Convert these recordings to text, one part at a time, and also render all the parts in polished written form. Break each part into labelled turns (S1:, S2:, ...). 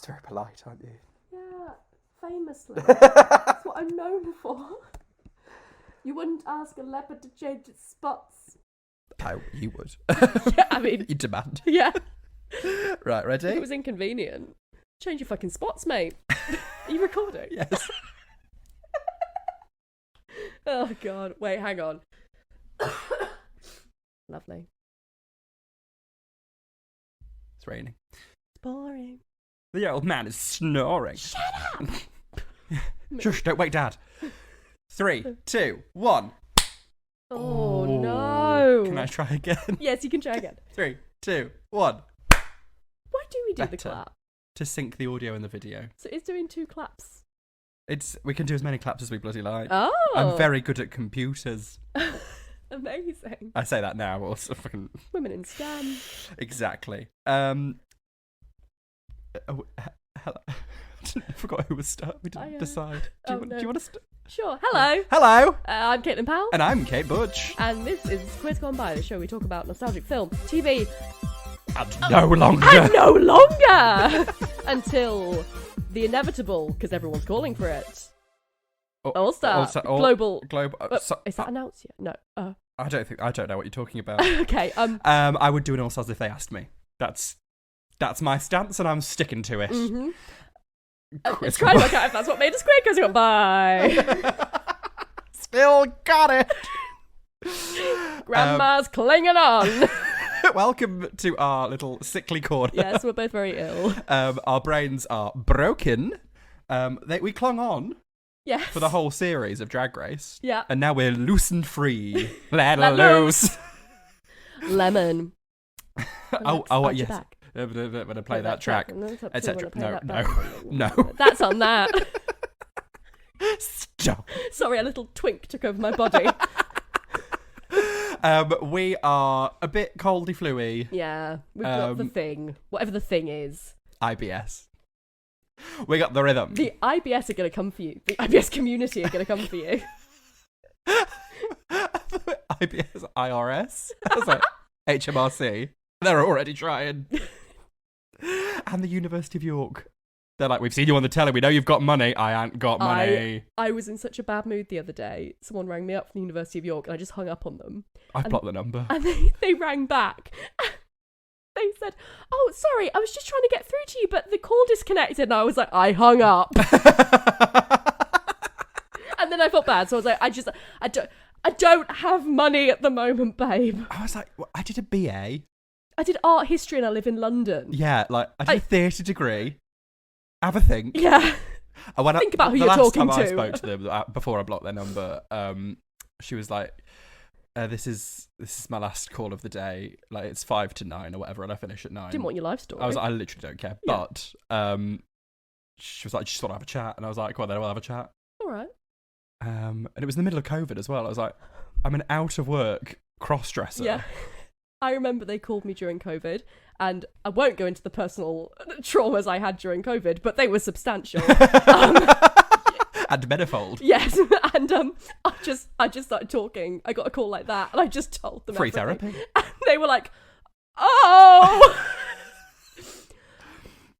S1: just very polite, aren't you?
S2: Yeah, famously. That's what I'm known for. You wouldn't ask a leopard to change its spots.
S1: Oh, you would.
S2: Yeah, I mean...
S1: You demand.
S2: Yeah.
S1: Right, ready?
S2: If it was inconvenient. Change your fucking spots, mate. Are you recording?
S1: Yes.
S2: Oh, God. Wait, hang on. Lovely.
S1: It's raining.
S2: It's boring.
S1: The old man is snoring.
S2: Shut up!
S1: Shush, don't wake Dad. 3, 2, 1.
S2: Oh, no.
S1: Can I try again?
S2: Yes, you can try again.
S1: 3, 2, 1.
S2: Why do we do the
S1: Better.
S2: clap?
S1: To sync the audio and the video.
S2: So it's doing 2 claps.
S1: We can do as many claps as we bloody like.
S2: Oh.
S1: I'm very good at computers.
S2: Amazing.
S1: I say that now. Also, fucking
S2: Women in STEM.
S1: exactly. Hello. I forgot who was start. We didn't decide. Do you want to start?
S2: Sure. Hello.
S1: Hello.
S2: I'm Caitlin Powell.
S1: And I'm Kate Budge.
S2: And this is Quiz Gone By, the show we talk about nostalgic film, TV.
S1: And no longer.
S2: And no longer! Until the inevitable, because everyone's calling for it. All-Star. Global. Is that announced yet? No.
S1: I don't know what you're talking about.
S2: Okay.
S1: I would do an All-Stars if they asked me. That's my stance, and I'm sticking to it.
S2: Mm-hmm. It's trying to work out if that's what made us quick. Quiz Gone By.
S1: Still got it.
S2: Grandma's clinging on.
S1: Welcome to our little sickly corner.
S2: Yes, we're both very ill.
S1: Our brains are broken. We clung on.
S2: Yes.
S1: For the whole series of Drag Race.
S2: Yeah.
S1: And now we're loose and free. Let
S2: loose. Lemon.
S1: Yes. I'm going to play that track, etc. No.
S2: That's on that.
S1: Stop.
S2: Sorry, a little twink took over my body.
S1: We are a bit coldy fluey.
S2: Yeah, we've got the thing. Whatever the thing is.
S1: IBS. We got the rhythm.
S2: The IBS are going to come for you. The IBS community are going to come for you.
S1: IBS, IRS? I was like, HMRC. They're already trying. And the University of York. They're like, we've seen you on the telly. We know you've got money. I ain't got money.
S2: I was in such a bad mood the other day. Someone rang me up from the University of York and I just hung up on them.
S1: I blocked the number.
S2: And they rang back. They said, oh, sorry, I was just trying to get through to you, but the call disconnected. And I was like, I hung up. And then I felt bad. So I was like, I don't have money at the moment, babe.
S1: I was like, I did a BA.
S2: I did art history and I live in London.
S1: Yeah, like, I did a theatre degree. Have a think.
S2: Yeah. Think about who you're talking to.
S1: The last time I spoke to them, before I blocked their number, she was like, this is my last call of the day. Like, it's 5 to 9 or whatever, and I finish at 9.
S2: Didn't want your life story.
S1: I was like, I literally don't care. Yeah. But she was like, just want to have a chat. And I was like, well, then we'll have a chat.
S2: All right.
S1: And it was in the middle of COVID as well. I was like, I'm an out-of-work cross-dresser.
S2: Yeah. I remember they called me during COVID, and I won't go into the personal traumas I had during COVID, but they were substantial.
S1: And manifold.
S2: Yes, and I just started talking. I got a call like that, and I just told them
S1: free
S2: everything.
S1: therapy.
S2: And they were like, "Oh."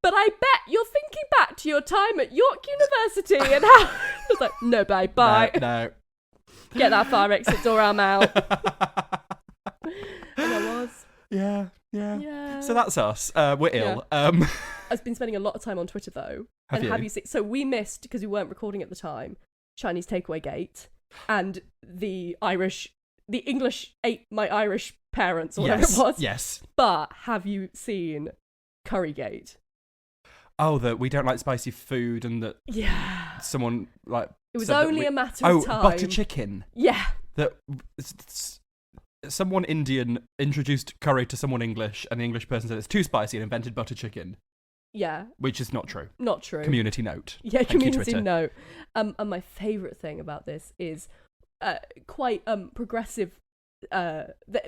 S2: But I bet you're thinking back to your time at York University and how... I was like, no, babe, bye.
S1: No.
S2: Get that fire exit door, I'm out. And I was.
S1: Yeah. So that's us. We're ill.
S2: Yeah. I've been spending a lot of time on Twitter, though.
S1: Have you
S2: seen... So we missed, because we weren't recording at the time, Chinese Takeaway Gate and the English ate my Irish parents, or whatever it was.
S1: Yes.
S2: But have you seen Currygate?
S1: Oh, that we don't like spicy food, and that someone like
S2: it was only a matter of time.
S1: Oh, butter chicken.
S2: Yeah.
S1: That someone Indian introduced curry to someone English, and the English person said it's too spicy and invented butter chicken.
S2: Yeah.
S1: Which is not true.
S2: Not true.
S1: Community note.
S2: Yeah,
S1: Thank
S2: community note. And my favourite thing about this is quite progressive.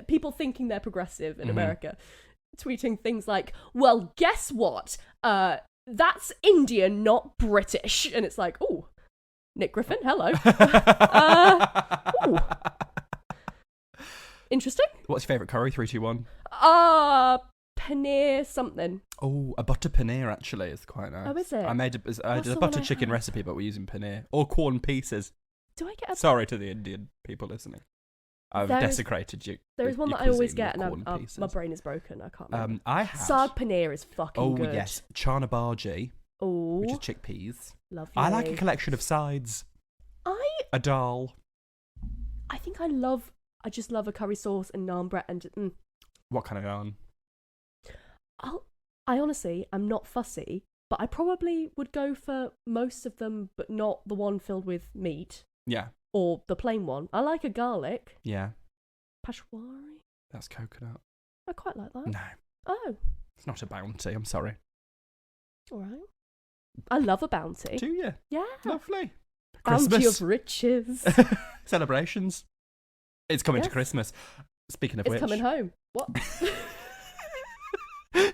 S2: People thinking they're progressive in America, tweeting things like, "Well, guess what? That's Indian, not British." And it's like, oh, Nick Griffin, hello. Interesting.
S1: What's your favourite curry? 3, 2, 1.
S2: paneer something.
S1: Oh, a butter paneer actually is quite nice.
S2: Oh, is it?
S1: I did a
S2: What's
S1: butter
S2: the one I
S1: chicken
S2: had?
S1: recipe, but we're using paneer or corn pieces.
S2: Do I get a...
S1: Sorry to the Indian people listening. I've desecrated you.
S2: There is one that I always get, and my brain is broken. I can't remember.
S1: I had...
S2: Saag paneer is fucking good.
S1: Oh, yes. Chana bhaji,
S2: Oh,
S1: which is chickpeas.
S2: lovely.
S1: I like a collection of sides. A dal.
S2: I think I just love a curry sauce and naan bread and...
S1: What kind of naan?
S2: I honestly am not fussy, but I probably would go for most of them, but not the one filled with meat.
S1: Yeah.
S2: Or the plain one. I like a garlic.
S1: Yeah.
S2: Peshwari.
S1: That's coconut.
S2: I quite like that.
S1: No.
S2: Oh.
S1: It's not a bounty, I'm sorry.
S2: All right. I love a bounty.
S1: Do you?
S2: Yeah.
S1: Lovely.
S2: Bounty
S1: Christmas.
S2: of riches.
S1: Celebrations. It's coming to
S2: Yes.
S1: Christmas. Speaking of
S2: It's
S1: which.
S2: coming home. What?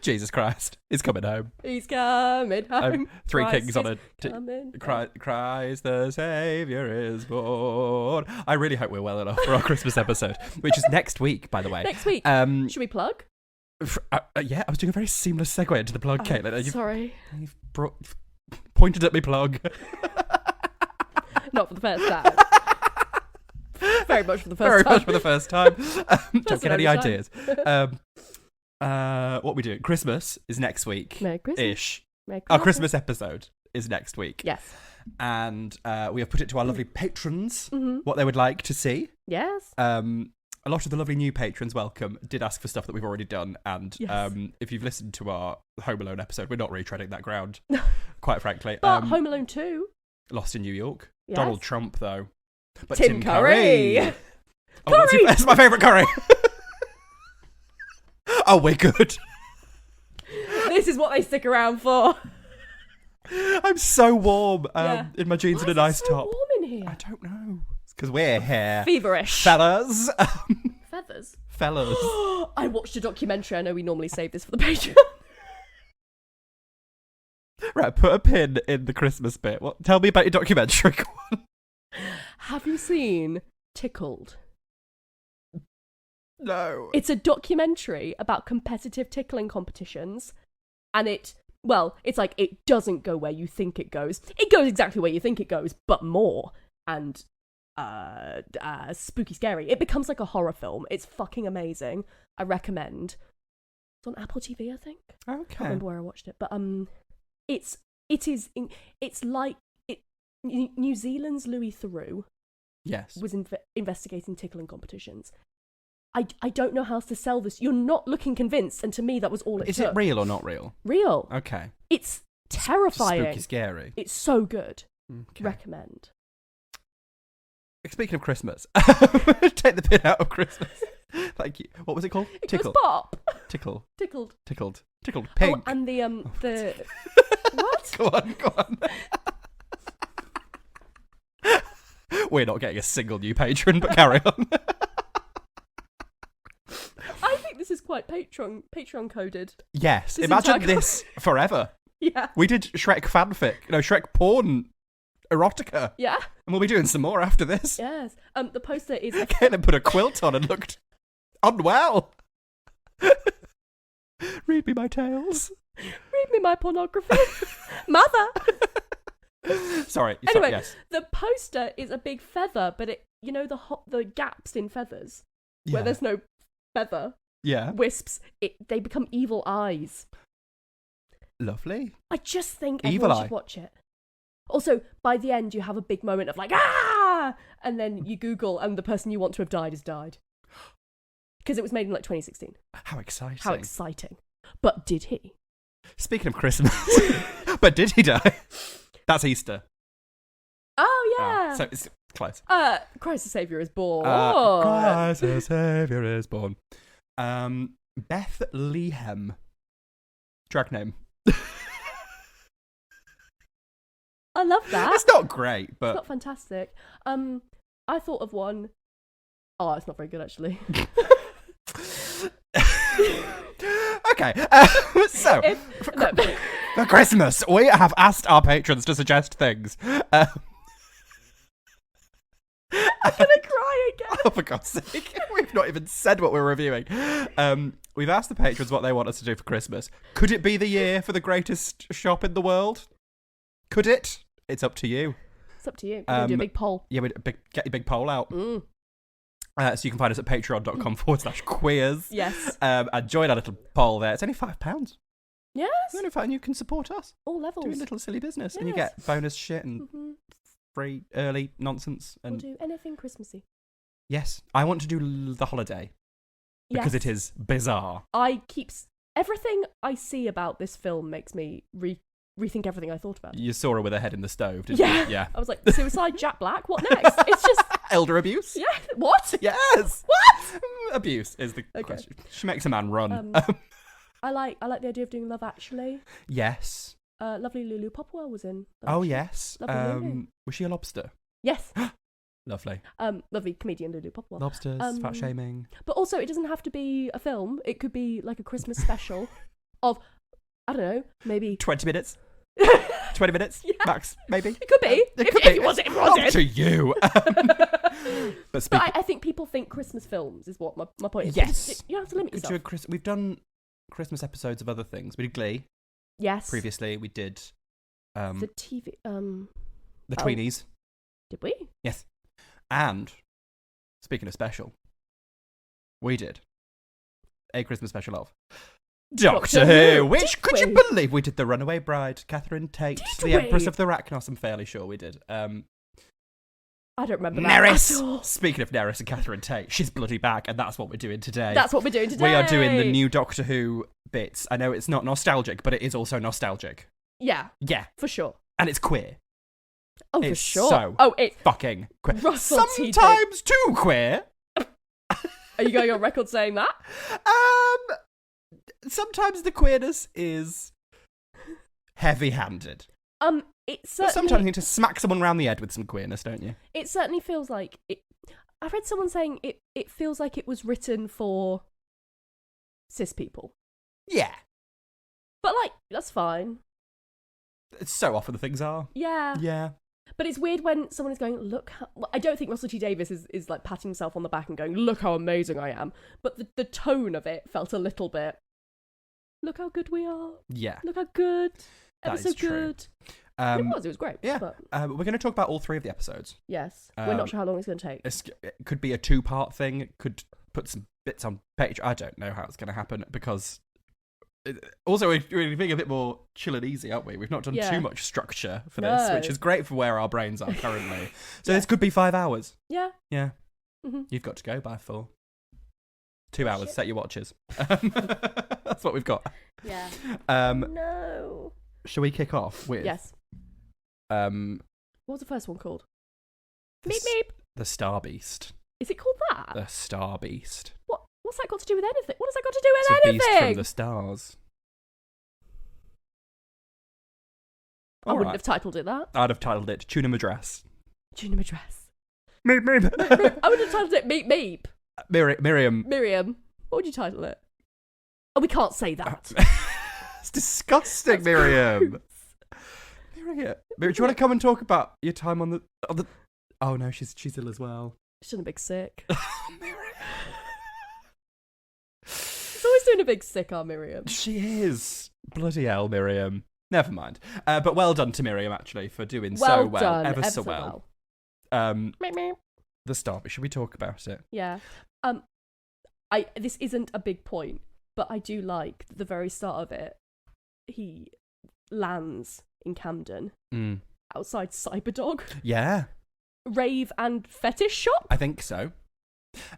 S1: Jesus Christ. It's coming home.
S2: He's coming home.
S1: Three
S2: Christ
S1: kings on a...
S2: is coming
S1: Christ the Saviour is born. I really hope we're well enough for our Christmas episode, which is next week, by the way.
S2: Next week. Should we plug?
S1: Yeah, I was doing a very seamless segue into the plug, Caitlin.
S2: Sorry.
S1: You've pointed at me plug.
S2: Not for the first time. Very much for the first
S1: Very
S2: time.
S1: much for the first time. Don't get
S2: the
S1: any
S2: only
S1: ideas. What we do? Christmas is next week.
S2: Merry Christmas.
S1: Ish.
S2: Merry
S1: Our Christmas episode is next week.
S2: Yes.
S1: And we have put it to our lovely patrons
S2: Mm-hmm.
S1: what they would like to see.
S2: Yes.
S1: A lot of the lovely new patrons, welcome, did ask for stuff that we've already done. And
S2: Yes.
S1: if you've listened to our Home Alone episode, we're not retreading that ground, quite frankly.
S2: But Home Alone 2.
S1: Lost in New York.
S2: Yes.
S1: Donald Trump, though. But
S2: Tim Curry.
S1: Oh, that's my favourite curry. Oh, we're good.
S2: This is what they stick around for.
S1: I'm so warm in my jeans
S2: Why
S1: and a
S2: is
S1: nice
S2: it so
S1: top.
S2: warm in here?
S1: I don't know. It's because we're here.
S2: Feverish.
S1: Fellas.
S2: Feathers.
S1: Fellas.
S2: I watched a documentary. I know we normally save this for the Patreon.
S1: Right, put a pin in the Christmas bit. Tell me about your documentary. Go on.
S2: Have you seen Tickled?
S1: No.
S2: It's a documentary about competitive tickling competitions, and it's like it doesn't go where you think it goes. It goes exactly where you think it goes, but more, and spooky scary. It becomes like a horror film. It's fucking amazing. I recommend. It's on Apple TV, I think. I
S1: Okay.
S2: can't remember where I watched it, but it's like New Zealand's Louis Theroux
S1: Yes.
S2: was investigating tickling competitions. I don't know how else to sell this. You're not looking convinced, and to me that was all it
S1: Is
S2: took.
S1: it real or not real?
S2: Real.
S1: Okay.
S2: It's terrifying.
S1: Spooky scary.
S2: It's so good.
S1: Okay.
S2: Recommend.
S1: Speaking of Christmas, take the pin out of Christmas. Thank you. What was it called?
S2: It
S1: Tickle.
S2: goes pop.
S1: Tickle.
S2: Tickled.
S1: Tickled. Tickled. Pink.
S2: Oh, and the what?
S1: Go on. We're not getting a single new patron, but carry on.
S2: I think this is quite Patreon coded.
S1: Yes.
S2: This
S1: Imagine
S2: entire-
S1: this forever.
S2: Yeah.
S1: We did Shrek fanfic. Shrek porn erotica.
S2: Yeah.
S1: And we'll be doing some more after this.
S2: Yes. The poster is
S1: Caleb put a quilt on and looked unwell. Read me my tales.
S2: read me my pornography, mother.
S1: Sorry.
S2: Anyway,
S1: yes.
S2: the poster is a big feather, but the gaps in feathers where
S1: Yeah.
S2: there's no feather
S1: Yeah.
S2: wisps. They become evil eyes.
S1: Lovely.
S2: I just think
S1: Evil
S2: everyone
S1: eye.
S2: should watch it. Also, by the end, you have a big moment of like, ah! And then you Google, and the person you want to have died has died. Because it was made in like 2016.
S1: How exciting.
S2: How exciting. But did he?
S1: Speaking of Christmas. But did he die? That's Easter.
S2: Oh, yeah.
S1: So it's close.
S2: Christ the Saviour is born.
S1: Christ the Saviour is born. Bethlehem. Drag name.
S2: I love that.
S1: It's not great,
S2: It's
S1: but
S2: not fantastic. I thought of one. Oh, it's not very good, actually.
S1: okay. So
S2: No.
S1: for Christmas, we have asked our patrons to suggest things.
S2: I'm gonna cry again.
S1: Oh, for God's sake. We've not even said what we're reviewing. We've asked the patrons what they want us to do for Christmas. Could it be the year for the greatest shop in the world? Could it? It's up to you.
S2: It's up to you. We're gonna do a big poll.
S1: Yeah, get your big poll out. So you can find us at patreon.com/queers.
S2: Yes.
S1: And join our little poll there. It's only £5.
S2: Yes.
S1: It's only fun. You can support us.
S2: All levels.
S1: Doing little silly business.
S2: Yes.
S1: And you get bonus shit and free early nonsense. And
S2: We'll do anything Christmassy.
S1: yes, I want to do the holiday. Because it is bizarre.
S2: Everything I see about this film makes me rethink everything I thought about.
S1: You saw her with her head in the stove, didn't
S2: Yeah.
S1: you? Yeah.
S2: I was like, suicide, Jack Black, what next? It's just...
S1: Elder abuse?
S2: Yeah, what?
S1: Yes!
S2: What?
S1: Abuse is the question. She makes a man run.
S2: I like the idea of doing Love Actually.
S1: Yes.
S2: Lovely Lulu Popwell was in Love
S1: Oh,
S2: Actually.
S1: yes.
S2: Lovely Lulu.
S1: Was she a lobster?
S2: Yes.
S1: Lovely.
S2: Lovely comedian Lulu Popwell.
S1: Lobsters, fat shaming.
S2: But also, it doesn't have to be a film. It could be like a Christmas special of, I don't know, maybe...
S1: 20 minutes? 20 minutes?
S2: Yeah.
S1: Max, maybe?
S2: It could be. If it was, it was.
S1: Up to you. But
S2: I think people think Christmas films is what my point is.
S1: Yes.
S2: You have to limit yourself.
S1: We've done Christmas episodes of other things. We did Glee.
S2: Yes.
S1: Previously, we did...
S2: the TV...
S1: The Tweenies.
S2: Did we?
S1: Yes. And, speaking of special, we did a Christmas special of Doctor Who, which, could you believe we did The Runaway Bride, Catherine Tate, the Empress of the Arachnos, I'm fairly sure we did.
S2: I don't remember that
S1: Neris!
S2: at all.
S1: Speaking of Neris and Catherine Tate, she's bloody back, and that's what we're doing today.
S2: That's what we're doing today.
S1: We are doing the new Doctor Who bits. I know it's not nostalgic, but it is also nostalgic.
S2: Yeah.
S1: Yeah.
S2: For sure.
S1: And it's queer.
S2: Oh,
S1: It's
S2: for sure.
S1: so
S2: it's
S1: fucking queer.
S2: Russell T.
S1: Sometimes too queer.
S2: Are you going on record saying that?
S1: Sometimes the queerness is heavy-handed.
S2: It certainly...
S1: Sometimes you need to smack someone around the head with some queerness, don't you?
S2: It certainly feels like it. I read someone saying it feels like it was written for cis people.
S1: Yeah.
S2: But like, that's fine.
S1: It's so often the things are.
S2: Yeah.
S1: Yeah.
S2: But it's weird when someone is going, look, well, I don't think Russell T Davies is like patting himself on the back and going, look how amazing I am. But the tone of it felt a little bit, look how good we are.
S1: Yeah.
S2: Look how good. Ever
S1: That
S2: so
S1: is true.
S2: good. It was great.
S1: Yeah.
S2: But
S1: We're going to talk about all 3 of the episodes.
S2: yes. We're not sure how long it's going to take.
S1: It could be a 2-part thing. It could put some bits on page. I don't know how it's going to happen because... Also, we're being a bit more chill and easy, aren't we? We've not done too much structure for this, which is great for where our brains are currently. So this could be 5 hours.
S2: Yeah.
S1: Yeah.
S2: Mm-hmm.
S1: You've got to go by 4. 2 hours. Set your watches. That's what we've got.
S2: Yeah.
S1: No. Shall we kick off with?
S2: Yes.
S1: What
S2: was the first one called?
S1: The
S2: Meep meep.
S1: The Star Beast.
S2: Is it called that?
S1: The Star Beast.
S2: What's that got to do with anything? What has that got to do with
S1: It's a
S2: anything?
S1: beast from the stars.
S2: I wouldn't have titled it that.
S1: I'd have titled it Tuna Madras.
S2: Tuna Madras.
S1: Meep meep.
S2: I would have titled it Meep Meep.
S1: Miriam.
S2: What would you title it? Oh, we can't say that.
S1: It's disgusting, Miriam. Miriam, do you want to come and talk about your time on the... Oh no, she's ill as well.
S2: She's doing a big sick.
S1: Miriam.
S2: She's always doing a big sick, our Miriam.
S1: She is. Bloody hell, Miriam. Never mind. But well done to Miriam, actually, for doing so well.
S2: Done.
S1: Ever so well.
S2: Meep meep.
S1: The Star Beast. Should we talk about it?
S2: Yeah. This isn't a big point, but I do like the very start of it. He lands in Camden outside Cyberdog.
S1: Yeah.
S2: Rave and fetish shop?
S1: I think so.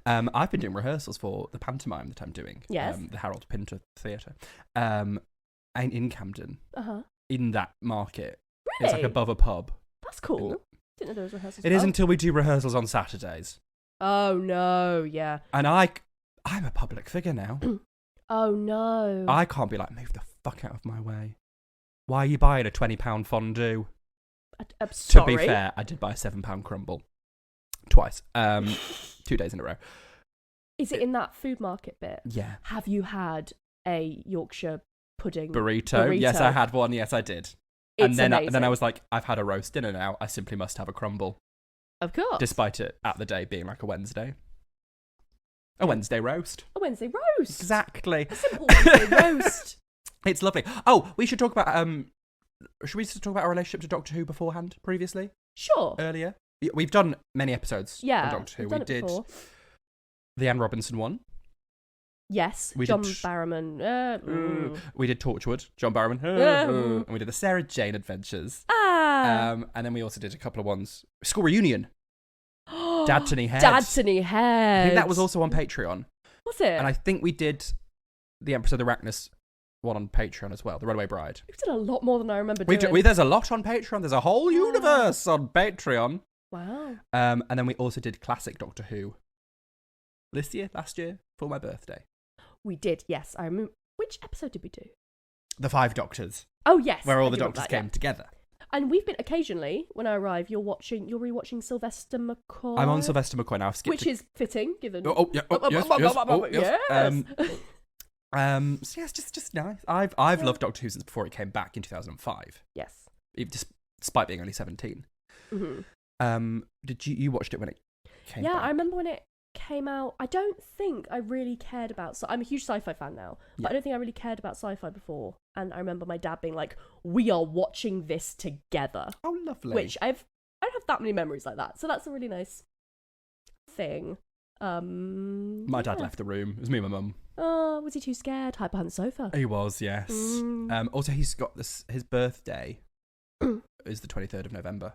S1: I've been doing rehearsals for the pantomime that I'm doing.
S2: Yes.
S1: The Harold Pinter Theatre. In Camden.
S2: Uh-huh.
S1: In that market.
S2: Really?
S1: It's like above a pub.
S2: That's cool. Didn't know there was rehearsals.
S1: It is until we do rehearsals on Saturdays.
S2: Oh, no. Yeah.
S1: And I'm a public figure now.
S2: Oh, no.
S1: I can't be like, move the fuck out of my way. Why are you buying a £20 fondue? To be fair, I did buy a £7 crumble. Twice. 2 days in a row.
S2: Is it in that food market bit?
S1: Yeah.
S2: Have you had a Yorkshire pudding
S1: burrito? Yes, I had one. Yes, I did.
S2: It's
S1: and then
S2: amazing.
S1: I was like, I've had a roast dinner now. I simply must have a crumble.
S2: Of course.
S1: Despite it at the day being like a Wednesday. A Wednesday roast.
S2: A Wednesday roast.
S1: Exactly.
S2: A simple Wednesday roast.
S1: It's lovely. Oh, we should talk about should we just talk about our relationship to Doctor Who previously?
S2: Sure.
S1: Earlier? We've done many episodes on Doctor Who.
S2: We've done
S1: We
S2: it
S1: did
S2: before.
S1: the Anne Robinson one.
S2: Yes.
S1: We
S2: John
S1: did
S2: Barrowman.
S1: We did Torchwood, John Barrowman. And we did the Sarah Jane Adventures. And then we also did a couple of ones. School Reunion. Dadtony Head.
S2: Dadtony Head.
S1: I think that was also on Patreon.
S2: Was it?
S1: And I think we did the Empress of the Arachnus one on Patreon as well, The Runaway Bride.
S2: We've done a lot more than I remember doing.
S1: There's a lot on Patreon. There's a whole universe on Patreon.
S2: Wow.
S1: And then we also did classic Doctor Who last year, for my birthday.
S2: We did, yes. I remember. Which episode did we do?
S1: The Five Doctors.
S2: Oh, yes.
S1: Where all
S2: I
S1: the
S2: do remember
S1: doctors
S2: that,
S1: came together.
S2: And we've been occasionally, when I arrive, you're rewatching Sylvester McCoy.
S1: I'm on Sylvester McCoy now. I've skipped
S2: which is fitting, given.
S1: Yes. So yeah, it's just nice. I've loved Doctor Who since before it came back in 2005.
S2: Yes.
S1: Despite being only 17.
S2: Mm-hmm.
S1: Did you watched it when it came back?
S2: Yeah, I remember when it came out. I don't think I really cared about. I'm a huge sci-fi fan now, but I don't think I really cared about sci-fi before. And I remember my dad being like, "We are watching this together."
S1: Oh, lovely.
S2: Which I don't have that many memories like that, so that's a really nice thing.
S1: My dad left the room. It was me and my mum.
S2: Oh, was he too scared? Hide behind the sofa.
S1: He was, yes. Also, he's got his birthday is the 23rd of November.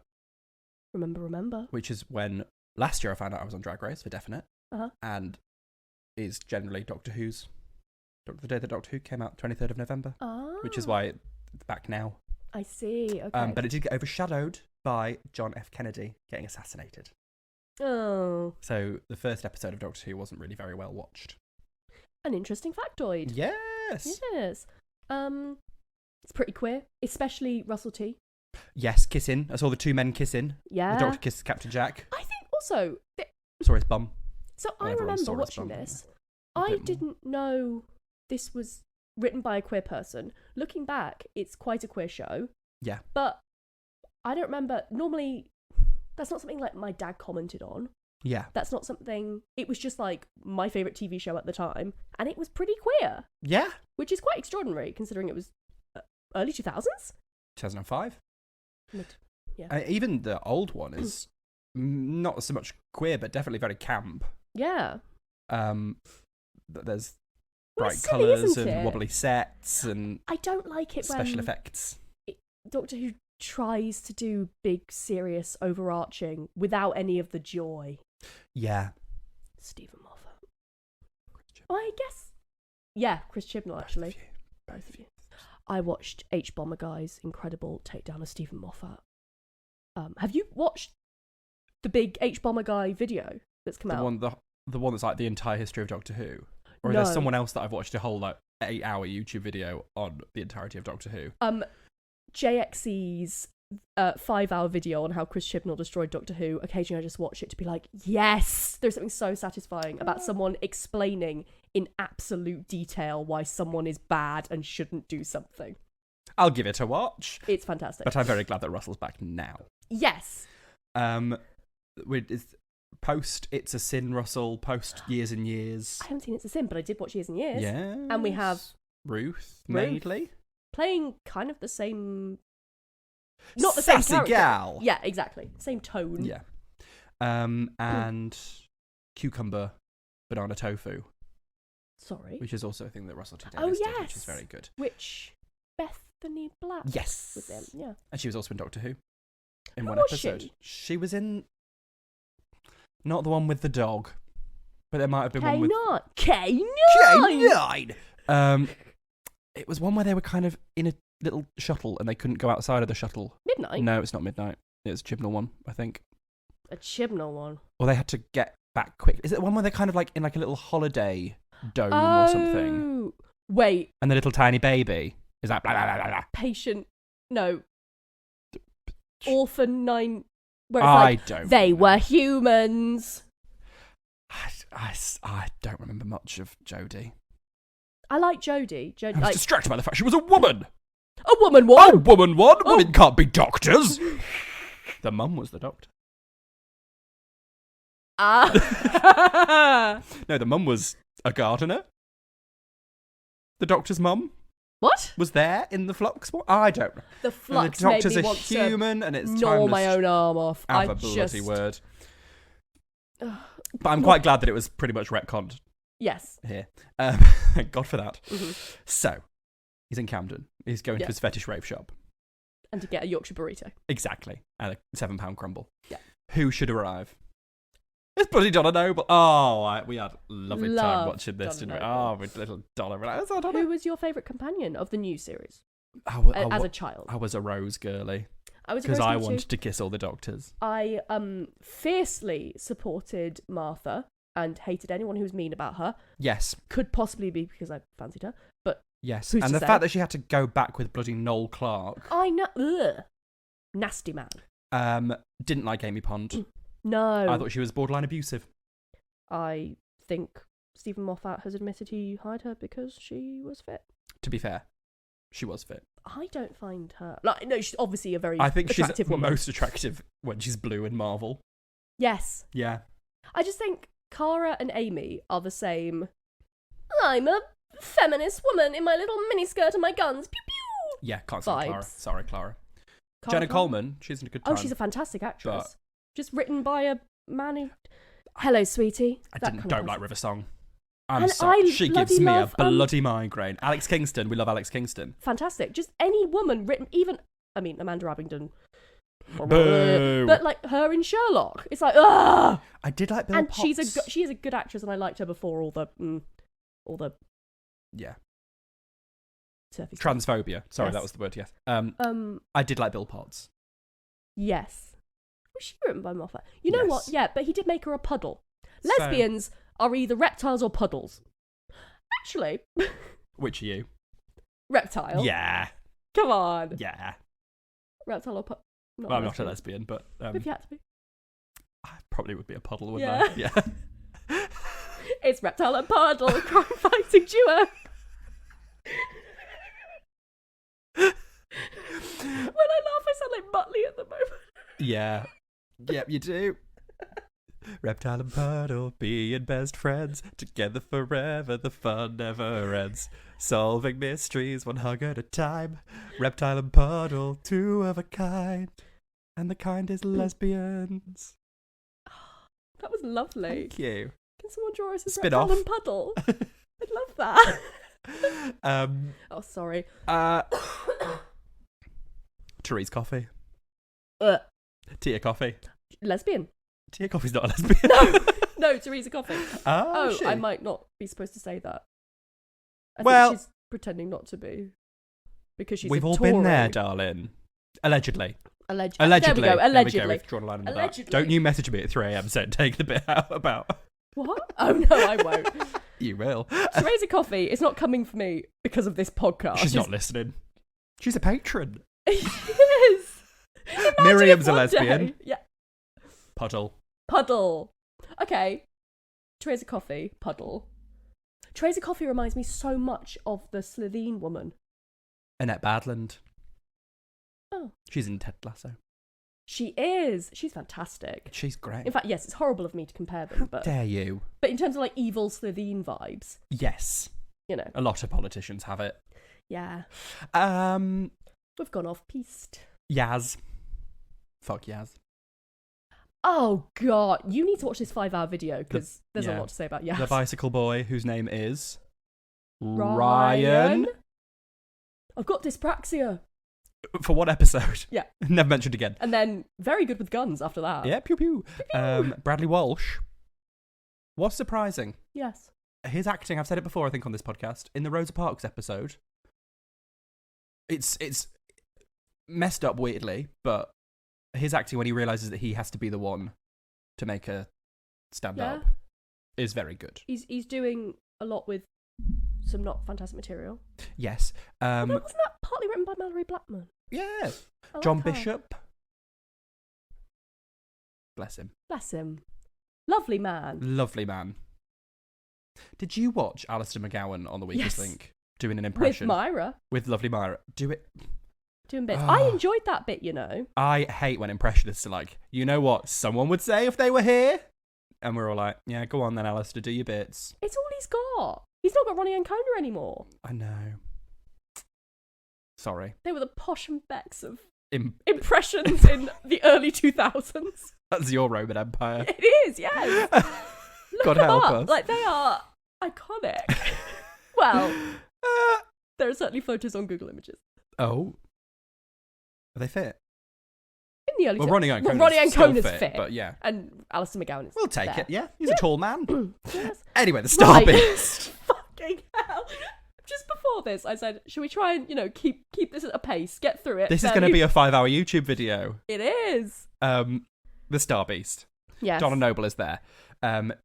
S2: Remember.
S1: Which is when last year I found out I was on Drag Race for definite. And is generally the day that Doctor Who came out, 23rd of November. Which is why it's back now.
S2: I see, okay.
S1: But it did get overshadowed by John F. Kennedy getting assassinated.
S2: Oh.
S1: So the first episode of Doctor Who wasn't really very well watched.
S2: An interesting factoid.
S1: Yes.
S2: Yes. It's pretty queer, especially Russell T.
S1: Yes, kissing. I saw the two men kissing.
S2: Yeah.
S1: The Doctor kissed Captain Jack.
S2: I think also...
S1: Saw his bum.
S2: So I remember watching this. I didn't know this was written by a queer person. Looking back, it's quite a queer show.
S1: Yeah.
S2: But I don't remember... Normally, that's not something like my dad commented on.
S1: Yeah.
S2: That's not something... It was just like my favourite TV show at the time. And it was pretty queer.
S1: Yeah.
S2: Which is quite extraordinary, considering it was early 2000s?
S1: 2005.
S2: Yeah.
S1: Even the old one is not so much queer, but definitely very camp.
S2: Yeah.
S1: There's bright colours and wobbly sets and
S2: I don't like it
S1: special effects.
S2: Doctor Who tries to do big, serious, overarching without any of the joy.
S1: Yeah.
S2: Stephen Moffat. I guess. Yeah, Chris Chibnall, actually.
S1: Both of you.
S2: I watched H. Bomber Guy's incredible takedown of Stephen Moffat. Have you watched the big H. Bomber Guy video that's come out?
S1: The one that's like the entire history of Doctor Who? Or is there someone else that I've watched a whole 8-hour YouTube video on the entirety of Doctor Who?
S2: JXC's 5-hour video on how Chris Chibnall destroyed Doctor Who. Occasionally I just watch it to be like, yes! There's something so satisfying about someone explaining in absolute detail why someone is bad and shouldn't do something.
S1: I'll give it a watch.
S2: It's fantastic.
S1: But I'm very glad that Russell's back now.
S2: Yes.
S1: Post It's a Sin, Russell, post Years and Years.
S2: I haven't seen It's a Sin, but I did watch Years and Years.
S1: Yeah.
S2: And we have
S1: Ruth Madeley.
S2: Playing kind of the same... Not the same
S1: Sassy
S2: character.
S1: gal.
S2: Yeah, exactly. Same tone.
S1: Yeah. And Cucumber Banana Tofu.
S2: Sorry.
S1: Which is also a thing that Russell T Davies did, which is very good.
S2: Which Bethany Black was in, yeah.
S1: And she was also in Doctor Who. In
S2: Who
S1: one
S2: was
S1: episode.
S2: she?
S1: She was in... Not the one with the dog. But there might have been one with...
S2: K9!
S1: It was one where they were kind of in a little shuttle and they couldn't go outside of the shuttle.
S2: Midnight?
S1: No, it's not Midnight. It's a Chibnall one, I think.
S2: A Chibnall one?
S1: Or they had to get back quick. Is it the one where they're kind of like in like a little holiday dome or something?
S2: Wait.
S1: And the little tiny baby is like blah, blah, blah, blah, blah.
S2: Patient... No. Orphan 9... Where it's they were humans.
S1: I don't remember much of Jodie.
S2: I like Jodie.
S1: I was distracted by the fact she was a woman.
S2: A woman what?
S1: A woman what? Women can't be doctors. The mum was the doctor. No, the mum was a gardener. The doctor's mum
S2: What?
S1: was there in the flux. What? I don't know.
S2: The flux
S1: The doctor's
S2: made me
S1: a
S2: want
S1: human, and it's
S2: to
S1: time
S2: gnaw
S1: to
S2: my own arm off.
S1: have
S2: I
S1: a bloody
S2: just...
S1: word. But I'm quite glad that it was pretty much retconned
S2: Yes.
S1: here. Thank God for that.
S2: Mm-hmm.
S1: So, he's in Camden. He's going to
S2: Yeah.
S1: his fetish rave shop.
S2: And to get a Yorkshire burrito.
S1: Exactly. And a £7 crumble.
S2: Yeah.
S1: Who should arrive? It's bloody Donna Noble. Oh, we had a lovely time
S2: Love
S1: watching this,
S2: Donna
S1: didn't we?
S2: Noble.
S1: Oh, with little Donna. We're like, "Oh, Donna."
S2: Who was your favourite companion of the new series
S1: I
S2: as a child?
S1: I was a Rose girly.
S2: I was a
S1: Because I
S2: Rose girl
S1: wanted to kiss all the doctors.
S2: I fiercely supported Martha and hated anyone who was mean about her.
S1: Yes.
S2: Could possibly be because I fancied her, but
S1: Yes.
S2: Who's
S1: And
S2: to
S1: the
S2: say?
S1: fact that she had to go back with bloody Noel Clark.
S2: I know. Ugh. Nasty man.
S1: Didn't like Amy Pond.
S2: No.
S1: I thought she was borderline abusive.
S2: I think Stephen Moffat has admitted he hired her because she was fit.
S1: To be fair, she was fit.
S2: I don't find her... Like, no, she's obviously a very
S1: I think she's
S2: attractive woman.
S1: most attractive when she's blue in Marvel.
S2: Yes.
S1: Yeah.
S2: I just think Cara and Amy are the same. I'm a feminist woman in my little miniskirt and my guns. Pew pew.
S1: Yeah, can't say Clara.
S2: Vibes.
S1: Sorry, Clara.
S2: Cara
S1: Jenna
S2: Clarke?
S1: Coleman, she's in a good time.
S2: Oh, she's a fantastic actress.
S1: But-
S2: Just written by a man who... Hello, sweetie.
S1: I
S2: That
S1: don't
S2: kind of
S1: like
S2: person.
S1: River Song. I'm
S2: And
S1: sorry.
S2: I
S1: She
S2: bloody
S1: gives me
S2: love,
S1: a bloody migraine. Alex Kingston. We love Alex Kingston.
S2: Fantastic. Just any woman written... Even... I mean, Amanda Abingdon.
S1: Boo.
S2: But, like, her in Sherlock. It's like, ugh!
S1: I did like Bill
S2: And
S1: Potts.
S2: she is a good actress, and I liked her before all the
S1: Yeah.
S2: surfy stuff.
S1: Transphobia. Sorry,
S2: Yes.
S1: that was the word, yes. I did like Bill Potts.
S2: Yes. Was she written by Moffat? You know what?
S1: Yes.
S2: Yeah, but he did make her a puddle.
S1: So-
S2: Lesbians are either reptiles or puddles. Actually,
S1: Which are you?
S2: reptile.
S1: Yeah.
S2: Come on.
S1: Yeah.
S2: Reptile or puddle?
S1: Well, I'm not a lesbian, but
S2: If you had to be.
S1: I probably would be a puddle, wouldn't
S2: Yeah.
S1: I? Yeah.
S2: It's reptile and puddle, crime fighting duo. When I laugh, I sound like Muttley at the moment.
S1: Yeah. Yep, you do. Reptile and puddle being best friends, together forever, the fun never ends. Solving mysteries one hug at a time. Reptile and puddle, two of a kind. And the kind is lesbians.
S2: That was lovely.
S1: Thank you.
S2: Can someone draw us a
S1: Spin
S2: reptile
S1: off.
S2: and puddle? I'd love that. Oh, sorry.
S1: Therese Coffee.
S2: Ugh.
S1: Tia Coffee.
S2: Lesbian.
S1: Tia Coffee's not a lesbian.
S2: No, no, Teresa Coffee.
S1: Oh,
S2: I might not be supposed to say that. I
S1: Well-
S2: think she's pretending not to be because she's.
S1: We've
S2: a
S1: all
S2: Tory.
S1: been there, darling. Allegedly.
S2: Allegedly.
S1: Allegedly.
S2: There we go.
S1: There we
S2: Allegedly.
S1: We've drawn a line under
S2: Allegedly.
S1: that. Don't you message me at 3 a.m. saying take the bit out about.
S2: What? Oh no, I won't.
S1: You will.
S2: Teresa Coffee is not coming for me because of this podcast.
S1: She's not listening. She's a patron.
S2: Yes. Imagine
S1: Miriam's
S2: if
S1: a
S2: one
S1: lesbian.
S2: day- Yeah.
S1: Puddle.
S2: Puddle. Okay. Teresa Coffee. Puddle. Teresa Coffee reminds me so much of the Slitheen woman.
S1: Annette Badland.
S2: Oh.
S1: She's in Ted Lasso.
S2: She is. She's fantastic.
S1: She's great.
S2: In fact, yes, it's horrible of me to compare them, but
S1: Dare you?
S2: in terms of like evil Slitheen vibes,
S1: Yes.
S2: you know.
S1: A lot of politicians have it.
S2: Yeah.
S1: Um,
S2: We've gone off piste.
S1: Yaz. Fuck Yaz.
S2: Oh god, you need to watch this 5-hour video because there's a
S1: yeah.
S2: lot to say about Yaz.
S1: The bicycle boy whose name is
S2: Ryan. I've got dyspraxia.
S1: For what episode?
S2: Yeah.
S1: Never mentioned again.
S2: And then very good with guns after that.
S1: Yeah, pew pew. Bradley Walsh. What's surprising?
S2: Yes.
S1: His acting, I've said it before, I think, on this podcast, in the Rosa Parks episode, it's messed up weirdly, but his acting when he realises that he has to be the one to make her stand up is very good.
S2: He's doing a lot with some not fantastic material.
S1: Yes.
S2: Wasn't that partly written by Mallory Blackman?
S1: Yeah.
S2: I like
S1: John
S2: her.
S1: Bishop. Bless him.
S2: Bless him. Lovely man.
S1: Lovely man. Did you watch Alistair McGowan on the Weakest
S2: Yes.
S1: Link doing an
S2: With
S1: impression?
S2: Myra.
S1: With lovely Myra. Do it.
S2: Doing bits.
S1: Oh.
S2: I enjoyed that bit, you know.
S1: I hate when impressionists are like, you know what someone would say if they were here? And we're all like, yeah, go on then, Alistair, do your bits.
S2: It's all he's got. He's not got Ronnie and Kona anymore.
S1: I know. Sorry.
S2: They were the posh and becks of impressions in the early 2000s.
S1: That's your Roman Empire.
S2: It is, yes.
S1: God
S2: them
S1: help
S2: up.
S1: us.
S2: Like, they are iconic. Well, there are certainly photos on Google Images.
S1: Oh. Are they fit?
S2: In the early
S1: Well, Ronnie and
S2: Kona's fit.
S1: But yeah.
S2: And Alistair McGowan is
S1: We'll take
S2: there.
S1: it, yeah. He's a tall man.
S2: Yes.
S1: Anyway, the Star Beast.
S2: Fucking hell. Just before this, I said, should we try and, keep this at a pace, get through it?
S1: This is going to be a 5-hour YouTube video.
S2: It is.
S1: The Star Beast.
S2: Yes.
S1: Donna Noble is there.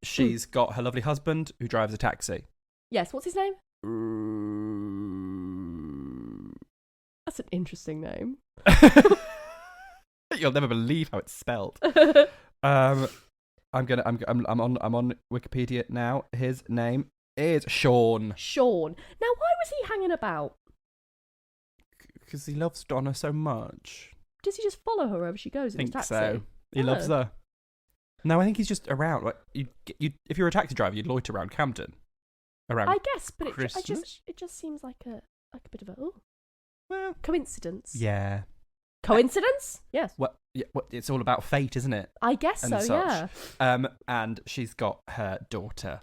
S1: She's got her lovely husband who drives a taxi.
S2: Yes, what's his name? That's an interesting name.
S1: You'll never believe how it's spelled. I'm on Wikipedia now. His name is Sean.
S2: Sean. Now, why was he hanging about?
S1: Because he loves Donna so much.
S2: Does he just follow her wherever she goes in his taxi?
S1: So. He loves her. No, I think he's just around. Like you, if you're a taxi driver, you'd loiter around Camden. Around.
S2: I guess, but
S1: Christmas?
S2: it just seems like a bit of a
S1: Well,
S2: coincidence.
S1: yeah.
S2: Coincidence? Yes.
S1: Well, it's all about fate, isn't it?
S2: I guess
S1: And
S2: so.
S1: such.
S2: Yeah.
S1: And she's got her daughter,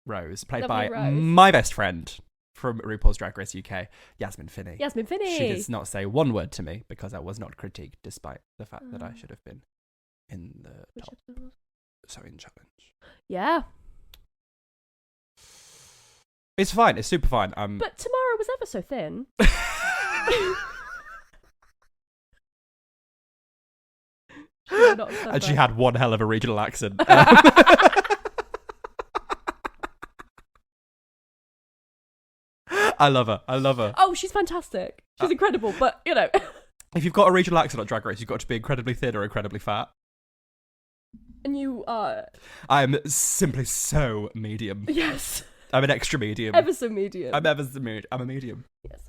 S1: Rose, played
S2: Lovely
S1: by
S2: Rose.
S1: my best friend from RuPaul's Drag Race UK, Yasmin Finney.
S2: Yasmin Finney.
S1: She does not say one word to me because I was not critiqued, despite the fact that I should have been in the
S2: Which
S1: top
S2: episode was?
S1: sewing challenge.
S2: Yeah.
S1: It's fine. It's super fine.
S2: But Tamara was ever so thin.
S1: And she had one hell of a regional accent. I love her.
S2: Oh, she's fantastic. She's incredible, but,
S1: If you've got a regional accent on Drag Race, you've got to be incredibly thin or incredibly fat.
S2: And you are...
S1: I'm simply so medium.
S2: Yes.
S1: I'm an extra medium.
S2: Ever so medium.
S1: I'm a medium.
S2: Yes.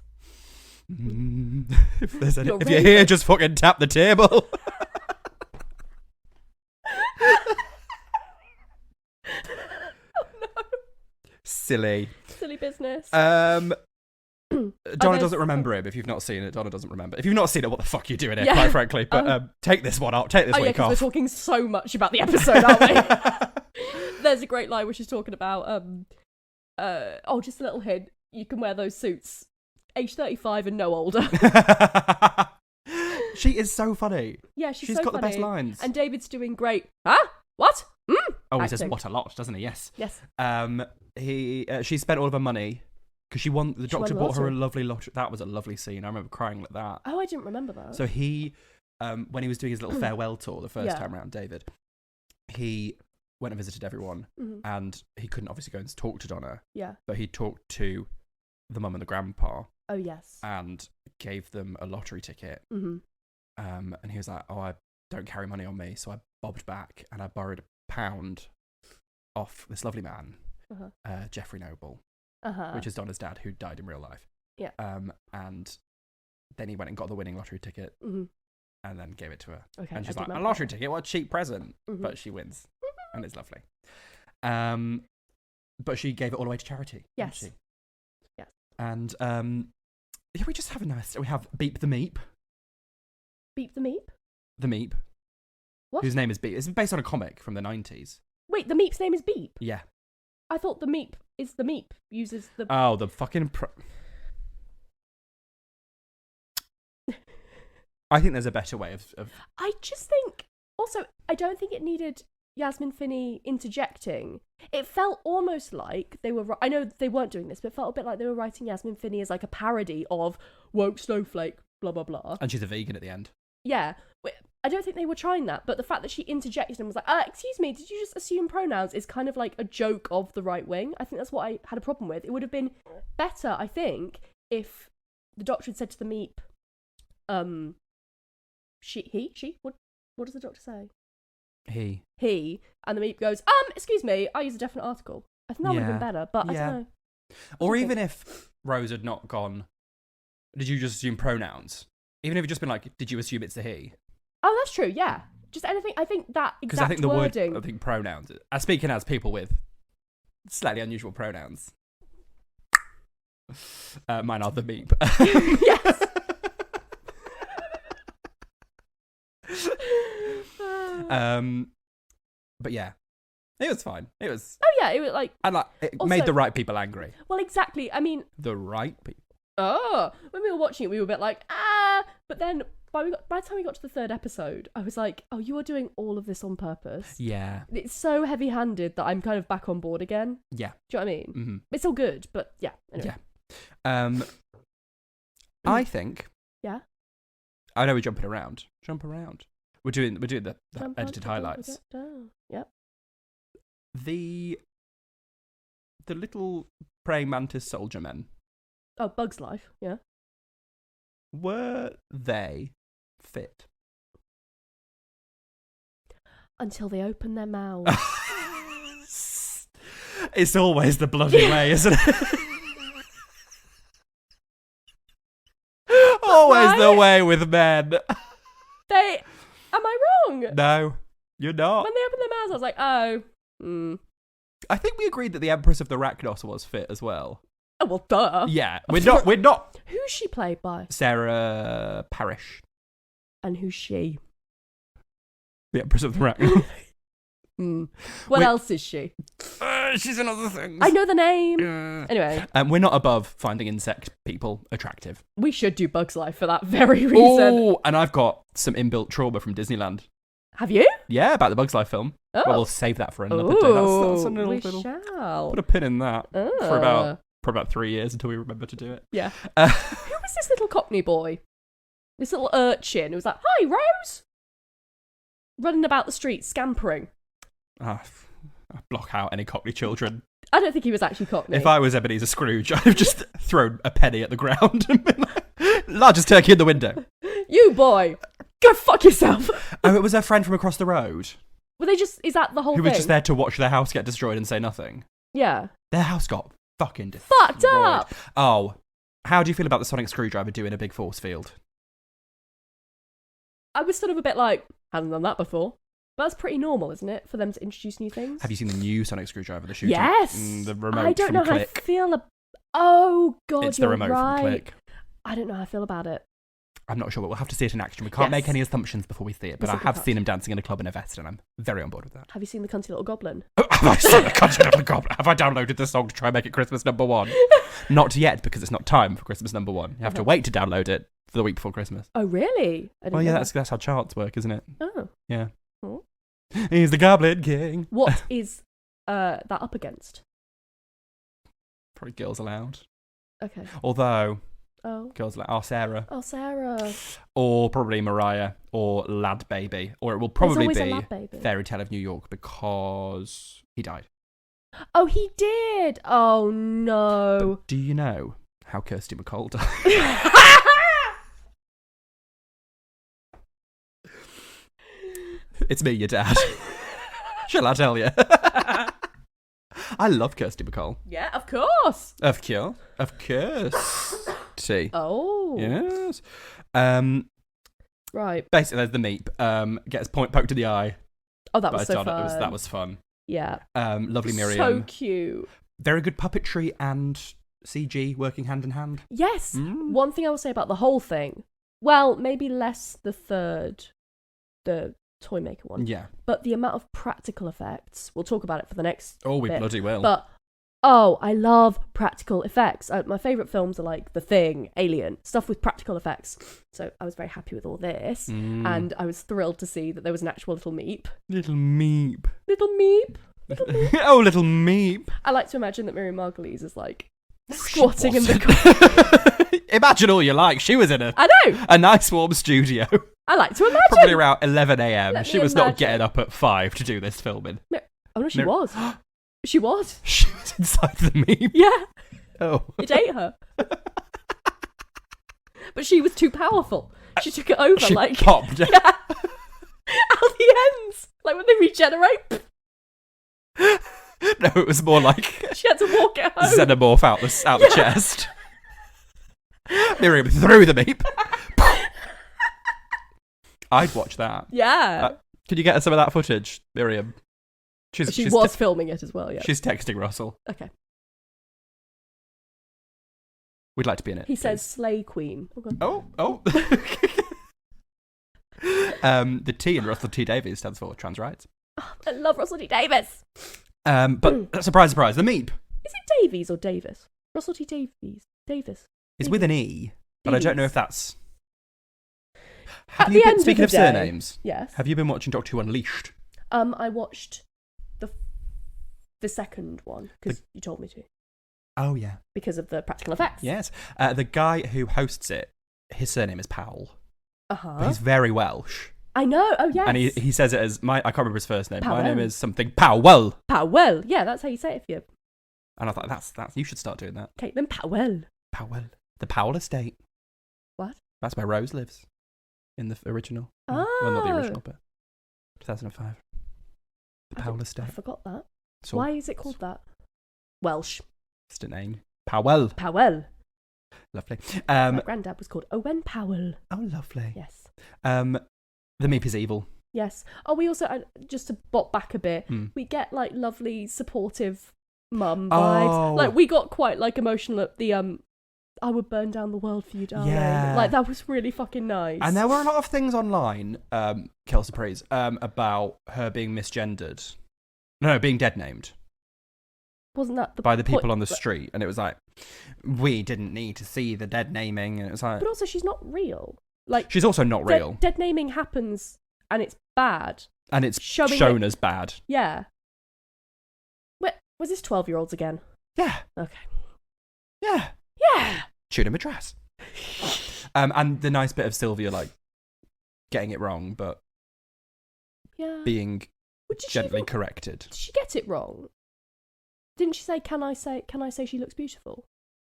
S1: If you're here, just fucking tap the table. Silly
S2: business.
S1: Donna doesn't remember him. If you've not seen it, Donna doesn't remember. If you've not seen it, what the fuck are you doing here, quite frankly? But take this one off. Take this week off.
S2: We're talking so much about the episode, aren't we? There's a great line where she's talking about, just a little hint. You can wear those suits age 35 and no older.
S1: She is so funny.
S2: Yeah, she's so
S1: got
S2: funny.
S1: the best lines.
S2: And David's doing great. Huh? What?
S1: Oh, he says what a lot, doesn't he? Yes.
S2: Yes.
S1: She spent all of her money because the doctor bought her a
S2: lottery.
S1: lovely lottery. That was a lovely scene. I remember crying like that.
S2: Oh, I didn't remember that.
S1: So he, when he was doing his little farewell tour the first time around, David, he went and visited everyone, and he couldn't obviously go and talk to Donna.
S2: Yeah.
S1: But he talked to the mum and the grandpa.
S2: Oh, yes.
S1: And gave them a lottery ticket.
S2: Mm-hmm.
S1: And he was like, I don't carry money on me. So I bobbed back and I borrowed £1 off this lovely man, Jeffrey Noble, which is Donna's dad, who died in real life.
S2: Yeah.
S1: And then he went and got the winning lottery ticket and then gave it to her.
S2: Okay,
S1: and she's like, a lottery ticket? What a cheap present. But she wins. And it's lovely. But she gave it all away to charity.
S2: Yes.
S1: Didn't she?
S2: Yes.
S1: And we just have we have Beep the Meep.
S2: Beep the Meep?
S1: The Meep.
S2: What?
S1: Whose name is Beep. It's based on a comic from the 90s.
S2: Wait, the Meep's name is Beep?
S1: Yeah.
S2: I thought the Meep is the Meep, uses the...
S1: Oh, the fucking... I think there's a better way of...
S2: I just think... Also, I don't think it needed Yasmin Finney interjecting. It felt almost like they were... I know they weren't doing this, but it felt a bit like they were writing Yasmin Finney as like a parody of woke snowflake, blah, blah, blah.
S1: And she's a vegan at the end.
S2: Yeah. I don't think they were trying that, but the fact that she interjected and was like, excuse me, did you just assume pronouns, is kind of like a joke of the right wing. I think that's what I had a problem with. It would have been better, I think, if the doctor had said to the Meep, she? What does the doctor say?
S1: He.
S2: And the Meep goes, excuse me, I use a definite article. I think that would have been better, but I don't know.
S1: Or even if Rose had not gone, did you just assume pronouns? Even if it just been like, did you assume it's a he?
S2: Oh, that's true, yeah. Just anything. I think that
S1: Because
S2: exact
S1: I think the
S2: wording.
S1: word, I think pronouns. Speaking as people with slightly unusual pronouns. Mine are the meep.
S2: Yes.
S1: But yeah, it was fine. It was,
S2: Oh yeah, it was like.
S1: and like it
S2: Also-
S1: made the right people angry.
S2: Well, exactly. I mean,
S1: The right people.
S2: when we were watching it, we were a bit like, but then by the time we got to the third episode, I was like, oh, you are doing all of this on purpose.
S1: Yeah,
S2: It's so heavy-handed that I'm kind of back on board again.
S1: yeah.
S2: Do you know what I mean?
S1: Mm-hmm.
S2: It's all good, but yeah. Anyway.
S1: Yeah. I think.
S2: Yeah.
S1: I know we're jumping around. Jump around. We're doing the
S2: Jump
S1: edited
S2: up,
S1: highlights.
S2: jump down. Yep.
S1: The little praying mantis soldier men,
S2: Oh, Bug's Life. Yeah.
S1: were they fit?
S2: Until they open their mouths.
S1: It's always the bloody way, isn't it? Always the way with men.
S2: Am I wrong?
S1: No, you're not.
S2: When they opened their mouths, I was like, oh.
S1: I think we agreed that the Empress of the Rachnos was fit as well.
S2: Oh, well, duh.
S1: Yeah, we're not.
S2: Who's she played by?
S1: Sarah Parish,
S2: And who's she?
S1: the Empress of the Rachnos.
S2: What else is she?
S1: She's in other things.
S2: I know the name. Anyway.
S1: We're not above finding insect people attractive.
S2: We should do Bug's Life for that very reason.
S1: Oh, and I've got some inbuilt trauma from Disneyland.
S2: Have you?
S1: Yeah, about the Bugs Life film.
S2: Oh.
S1: Well, we'll save that for another day. That's a
S2: we
S1: little
S2: shall.
S1: put a pin in that for about 3 years until we remember to do it.
S2: Yeah. Who was this little Cockney boy? This little urchin who was like, "Hi, Rose!" Running about the street, scampering.
S1: I block out any Cockney children.
S2: I don't think he was actually Cockney.
S1: If I was Ebenezer Scrooge, I'd have just thrown a penny at the ground and been like, largest turkey in the window.
S2: You boy, go fuck yourself.
S1: Oh, it was her friend from across the road.
S2: Were they just? Is that the whole
S1: Who
S2: thing?
S1: was just there to watch their house get destroyed and say nothing.
S2: Yeah.
S1: Their house got fucking destroyed.
S2: Fucked up.
S1: Oh, how do you feel about the sonic screwdriver doing a big force field?
S2: I was sort of a bit like, haven't done that before. But that's pretty normal, isn't it, for them to introduce new things?
S1: Have you seen the new sonic screwdriver, the shooting?
S2: Yes.
S1: The remote
S2: I don't
S1: from
S2: know how I
S1: Click.
S2: feel. Oh god,
S1: It's
S2: you're
S1: the remote
S2: right.
S1: from Click.
S2: I don't know how I feel about it.
S1: I'm not sure, but we'll have to see it in action. We can't
S2: Yes.
S1: make any assumptions before we see it, but
S2: Yes,
S1: I
S2: we
S1: have
S2: can't.
S1: seen him dancing in a club in a vest, and I'm very on board with that.
S2: Have you seen the cunty little goblin?
S1: Oh, have I seen the Country Little Goblin? Have I downloaded the song to try and make it Christmas number one? Not yet, because it's not time for Christmas number one. You have to wait to download it the week before Christmas.
S2: Oh really? I didn't
S1: Well, yeah,
S2: know
S1: that's how charts work, isn't it?
S2: that. Oh.
S1: Yeah.
S2: Oh.
S1: He's the Goblin King.
S2: What is that up against?
S1: Probably Girls Aloud.
S2: Okay.
S1: Although,
S2: Oh.
S1: Girls Aloud, or Sarah.
S2: Oh, Sarah.
S1: Or probably Mariah, or Lad Baby. Or it will
S2: There's
S1: probably
S2: always a
S1: be
S2: Lad Baby.
S1: Fairy Tale of New York, because he died.
S2: Oh, he did. Oh no.
S1: But do you know how Kirsty MacColl died? It's me, your dad. Shall I tell you? I love Kirsty MacColl.
S2: Yeah, of course.
S1: Of course. Of course. See.
S2: Oh.
S1: Yes.
S2: Right.
S1: Basically, there's the meep. Gets poked in the eye.
S2: Oh, that
S1: by
S2: was
S1: a
S2: so
S1: Donna.
S2: fun.
S1: That was fun.
S2: Yeah.
S1: Lovely Miriam.
S2: So cute.
S1: Very good puppetry and CG working hand in hand.
S2: Yes. One thing I will say about the whole thing. Well, maybe less the toy maker one.
S1: Yeah.
S2: But the amount of practical effects. We'll talk about it for the next.
S1: Oh, we
S2: bit.
S1: bloody will.
S2: But I love practical effects. My favourite films are like The Thing, Alien, stuff with practical effects. So I was very happy with all this. And I was thrilled to see that there was an actual little meep.
S1: Little meep.
S2: Little meep. Little meep.
S1: Oh, little meep.
S2: I like to imagine that Miriam Margolyes is like squatting in the corner.
S1: Imagine all you like. She was in
S2: I know.
S1: a nice warm studio.
S2: I like to imagine.
S1: Probably around 11 a.m.
S2: Let
S1: She
S2: me
S1: was not
S2: imagine.
S1: getting up at 5 to do this filming.
S2: Oh no, she was. She was.
S1: She was inside the meep.
S2: Yeah.
S1: Oh.
S2: It ate her. But she was too powerful. She took it over
S1: She
S2: like
S1: popped.
S2: Yeah. Out the ends. Like when they regenerate.
S1: No, it was more like
S2: She had to walk it home.
S1: xenomorph out the chest. Miriam threw the meep. I'd watch that.
S2: Yeah.
S1: Could you get us some of that footage, Miriam?
S2: She was filming it as well, yeah.
S1: She's texting Russell.
S2: Okay.
S1: We'd like to be in it.
S2: He says Slay Queen.
S1: Oh. The T in Russell T Davies stands for trans rights.
S2: Oh, I love Russell T Davies.
S1: But surprise, surprise, the Meep.
S2: Is it Davies or Davis? Russell T Davies. Davis.
S1: It's with an E, but I don't know if that's... Speaking of surnames,
S2: yes.
S1: have you been watching Doctor Who Unleashed?
S2: I watched the second one because you told me to.
S1: Oh, yeah.
S2: Because of the practical effects.
S1: Yes. The guy who hosts it, his surname is Powell.
S2: Uh-huh.
S1: But he's very Welsh.
S2: I know. Oh, yes.
S1: And he says it as, I can't remember his first name.
S2: Powell.
S1: My name is something Powell.
S2: Powell. Yeah, that's how you say it for you.
S1: And I thought, that's you should start doing that.
S2: Caitlin Powell.
S1: Powell. The Powell Estate.
S2: What?
S1: That's where Rose lives. In the original.
S2: Oh.
S1: Well, not the original, but 2005. The Powell Estate.
S2: I forgot that.
S1: So,
S2: why is it called that? Welsh.
S1: Just a name. Powell.
S2: Powell.
S1: Lovely.
S2: My granddad was called Owen Powell.
S1: Oh, lovely.
S2: Yes.
S1: The Meep is evil.
S2: Yes. Oh, we also, just to bop back a bit, we get like lovely, supportive mum vibes.
S1: Oh.
S2: Like we got quite like emotional at the I would burn down the world for you, darling.
S1: Yeah.
S2: Like that was really fucking nice.
S1: And there were a lot of things online, Kelsey Praise, about her being misgendered. No, being dead named.
S2: Wasn't that
S1: by the people on the street? And it was like, we didn't need to see the dead naming. And it was like,
S2: but also she's not real. Like
S1: she's also not real.
S2: Dead naming happens and it's bad.
S1: And it's shown as bad.
S2: Yeah. Wait, was this 12-year-olds again?
S1: Yeah.
S2: Okay.
S1: Yeah.
S2: Yeah.
S1: Tuna Madras. And the nice bit of Sylvia, like, getting it wrong, but being gently corrected.
S2: Did she get it wrong? Didn't she say, can I say she looks beautiful?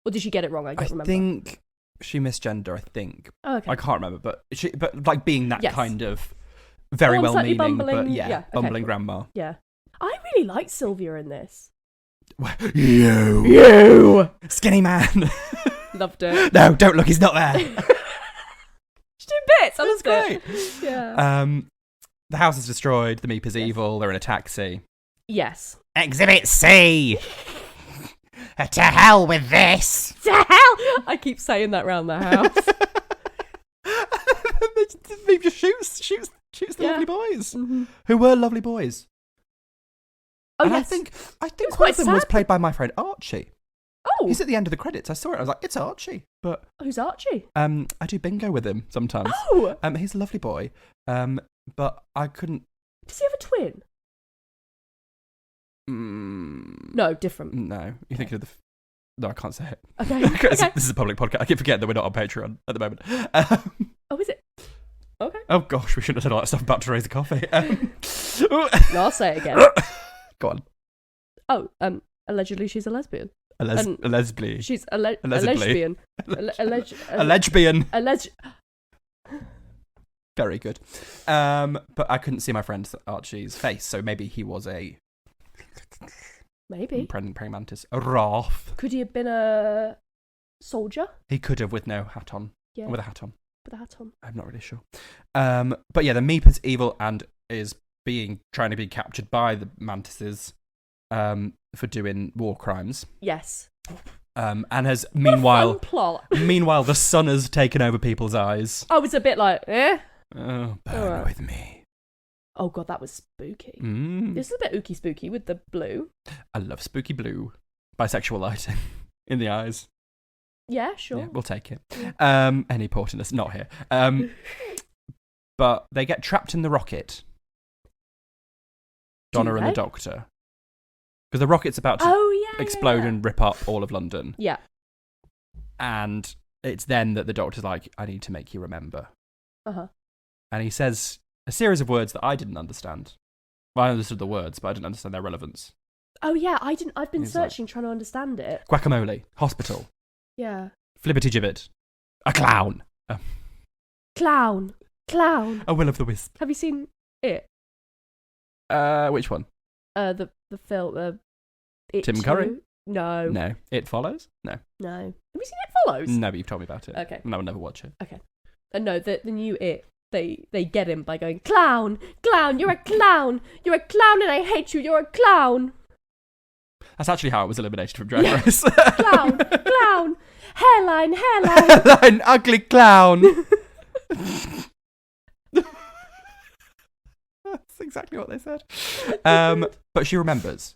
S2: Or did she get it wrong? I don't remember.
S1: I think she misgender, I think.
S2: Oh, okay.
S1: I can't remember, but like being that kind of very
S2: well-meaning,
S1: but
S2: okay.
S1: bumbling grandma.
S2: Yeah. I really like Sylvia in this.
S1: You! Skinny man!
S2: Loved it.
S1: No, don't look, he's not there.
S2: She's doing bits. That's
S1: great.
S2: Yeah.
S1: The house is destroyed, the Meep is evil, they're in a taxi.
S2: Yes.
S1: Exhibit C! To hell with this!
S2: To hell! I keep saying that round the house.
S1: The Meep just shoots the lovely boys, who were lovely boys.
S2: Oh,
S1: and
S2: yes.
S1: I think one of them was played by my friend Archie.
S2: Oh.
S1: He's at the end of the credits. I saw it. I was like, it's Archie. But
S2: who's Archie?
S1: I do bingo with him sometimes.
S2: Oh.
S1: He's a lovely boy. But I couldn't.
S2: Does he have a twin? No, different.
S1: No, you're thinking of the. No, I can't say it.
S2: Okay.
S1: This is a public podcast. I keep forgetting that we're not on Patreon at the moment.
S2: Oh, is it? Okay.
S1: Oh gosh, we shouldn't have said all that stuff about Teresa Coffee.
S2: No, I'll say it again.
S1: Go on.
S2: Oh, allegedly she's a lesbian.
S1: A lesbian.
S2: She's a lesbian.
S1: A lesbian. Very good. But I couldn't see my friend Archie's face, so maybe he was a.
S2: Maybe.
S1: Praying mantis. A Wrath.
S2: Could he have been a soldier?
S1: He could have with no hat on.
S2: Yeah.
S1: With a hat on.
S2: With a hat on.
S1: I'm not really sure. But yeah, the Meep is evil and is trying to be captured by the mantises for doing war crimes.
S2: Yes.
S1: And has meanwhile
S2: plot.
S1: Meanwhile the sun has taken over people's eyes.
S2: I was a bit like,
S1: Oh, burn with me.
S2: Oh god, that was spooky.
S1: Mm.
S2: This is a bit ooky spooky with the blue.
S1: I love spooky blue. Bisexual lighting in the eyes.
S2: Yeah, sure.
S1: Yeah, we'll take it.
S2: Yeah.
S1: Any portiness, not here. But they get trapped in the rocket. Donna and the Doctor. Because the rocket's about to explode and rip up all of London.
S2: Yeah.
S1: And it's then that the Doctor's like, I need to make you remember.
S2: Uh-huh.
S1: And he says a series of words that I didn't understand. Well, I understood the words, but I didn't understand their relevance.
S2: Oh, yeah, I didn't. I've been searching, trying to understand it.
S1: Guacamole. Hospital.
S2: Yeah.
S1: Flibbity gibbet. A clown.
S2: Clown.
S1: A will of the wisp.
S2: Have you seen it?
S1: Which one?
S2: The film. It
S1: Tim
S2: Too?
S1: Curry?
S2: No.
S1: No. It Follows? No.
S2: No. Have you seen It Follows?
S1: No, but you've told me about it.
S2: Okay.
S1: And I would never watch it.
S2: Okay. No, the new It they get him by going, clown, clown, you're a clown, you're a clown, and I hate you, you're a clown.
S1: That's actually how it was eliminated from Drag Race.
S2: Clown, clown, hairline, hairline.
S1: Hairline, ugly clown. That's exactly what they said. But she remembers.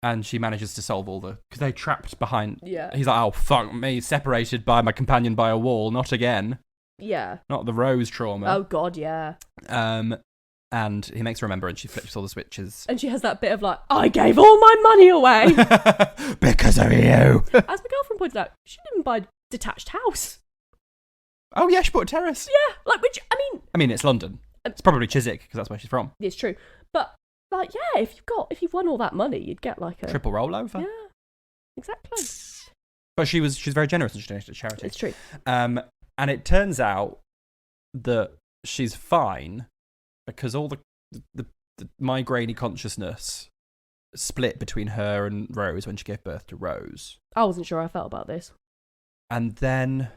S1: And she manages to solve all the... Because they're trapped behind...
S2: Yeah.
S1: He's like, oh, fuck me, separated by my companion by a wall. Not again.
S2: Yeah.
S1: Not the Rose trauma.
S2: Oh, God, yeah.
S1: And he makes her remember and she flips all the switches.
S2: And she has that bit of like, I gave all my money away.
S1: Because of you.
S2: As my girlfriend pointed out, she didn't buy a detached house.
S1: Oh, yeah, she bought a terrace.
S2: Yeah, like, which, I mean,
S1: it's London. It's probably Chiswick, because that's where she's from.
S2: It's true. But, like, yeah, if you've won all that money, you'd get like a...
S1: Triple rollover.
S2: Yeah, exactly.
S1: But she's very generous and she donated to charity.
S2: It's true.
S1: And it turns out that she's fine because all the migraine-y consciousness split between her and Rose when she gave birth to Rose.
S2: I wasn't sure how I felt about this.
S1: And then...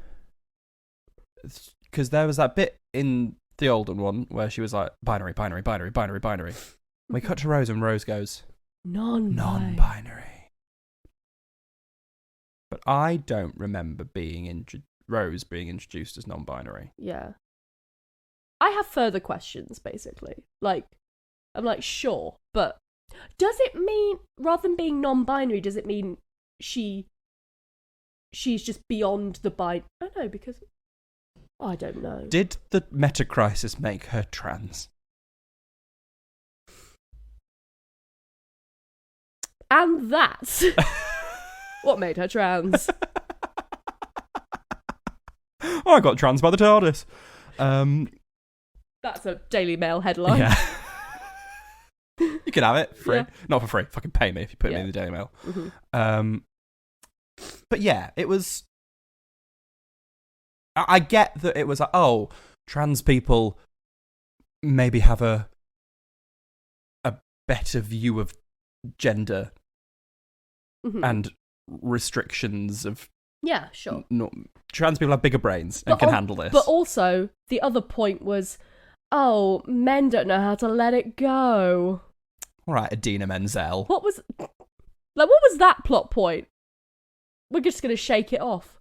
S1: Because there was that bit in the olden one where she was like, binary, binary, binary, binary, binary. We cut to Rose and Rose goes, non-binary. But I don't remember Rose being introduced as non-binary.
S2: Yeah. I have further questions, basically. Like, I'm like, sure, but does it mean, rather than being non-binary, does it mean she's just beyond the I don't know, because... I don't know.
S1: Did the meta-crisis make her trans?
S2: And that's what made her trans.
S1: Oh, I got trans by the TARDIS.
S2: That's a Daily Mail headline.
S1: Yeah. You can have it free.
S2: Yeah.
S1: Not for free. Fucking pay me if you put me in the Daily Mail.
S2: Mm-hmm.
S1: But yeah, it was... I get that it was like, oh, trans people maybe have a better view of gender and restrictions of...
S2: Yeah, sure.
S1: Trans people have bigger brains and can handle this.
S2: But also, the other point was, oh, men don't know how to let it go.
S1: All right, Idina Menzel.
S2: What was that plot point? We're just going to shake it off.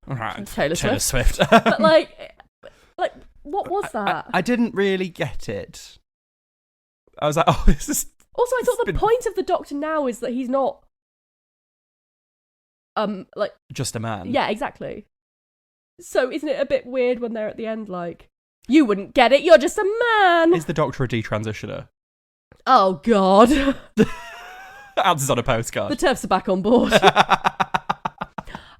S1: All right,
S2: Taylor
S1: Swift.
S2: But like, what was that?
S1: I didn't really get it. I was like, oh, this is...
S2: Also, I thought the point of the Doctor now is that he's not, like...
S1: just a man.
S2: Yeah, exactly. So isn't it a bit weird when they're at the end like, you wouldn't get it, you're just a man?
S1: Is the Doctor a detransitioner?
S2: Oh, God.
S1: Answers on a postcard.
S2: The TERFs are back on board.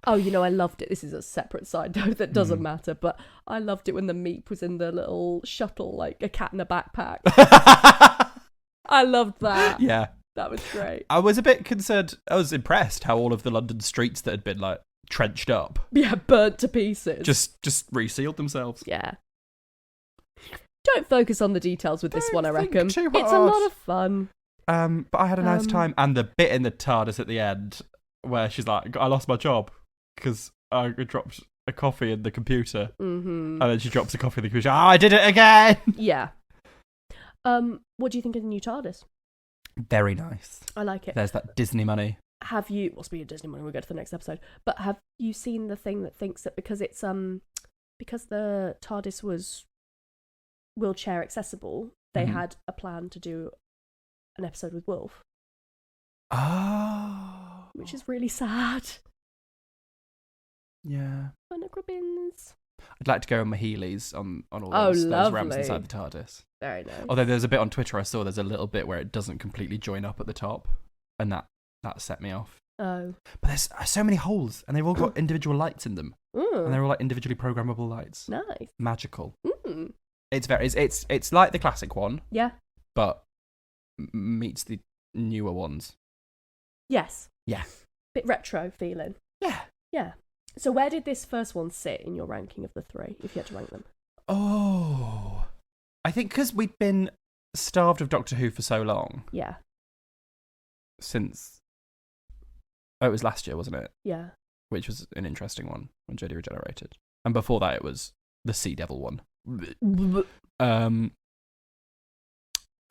S2: Oh, I loved it. This is a separate side note that doesn't matter, but I loved it when the Meep was in the little shuttle, like a cat in a backpack. I loved that.
S1: Yeah.
S2: That was great.
S1: I was a bit concerned. I was impressed how all of the London streets that had been, like, trenched up.
S2: Yeah, burnt to pieces.
S1: Just resealed themselves.
S2: Yeah. Don't focus on the details with this one, I reckon.
S1: Too hard.
S2: It's a lot of fun.
S1: But I had a nice time. And the bit in the TARDIS at the end where she's like, I lost my job because I dropped a coffee in the computer.
S2: Mm-hmm.
S1: And then she drops a coffee in the computer. Oh, I did it again!
S2: Yeah. What do you think of the new TARDIS?
S1: Very nice.
S2: I like it.
S1: There's that Disney money.
S2: Have you... Well, speaking of Disney money, we'll go to the next episode. But have you seen the thing that thinks that because it's... because the TARDIS was wheelchair accessible, they had a plan to do an episode with Wolf.
S1: Oh.
S2: Which is really sad.
S1: Yeah.
S2: Gribbins.
S1: I'd like to go on my Heelys on all
S2: Oh,
S1: those ramps
S2: lovely.
S1: inside the TARDIS.
S2: Very nice.
S1: Although there's a bit on Twitter I saw, there's a little bit where it doesn't completely join up at the top. And that set me off.
S2: Oh.
S1: But there's so many holes, and they've all got individual lights in them. And they're all like individually programmable lights.
S2: Nice.
S1: Magical.
S2: Mm.
S1: It's like the classic one.
S2: Yeah.
S1: But meets the newer ones.
S2: Yes.
S1: Yeah.
S2: Bit retro feeling.
S1: Yeah.
S2: Yeah. So where did this first one sit in your ranking of the three, if you had to rank them?
S1: Oh. I think because we'd been starved of Doctor Who for so long.
S2: Yeah.
S1: Since... Oh, it was last year, wasn't it?
S2: Yeah.
S1: Which was an interesting one, when Jodie regenerated. And before that, it was the Sea Devil one,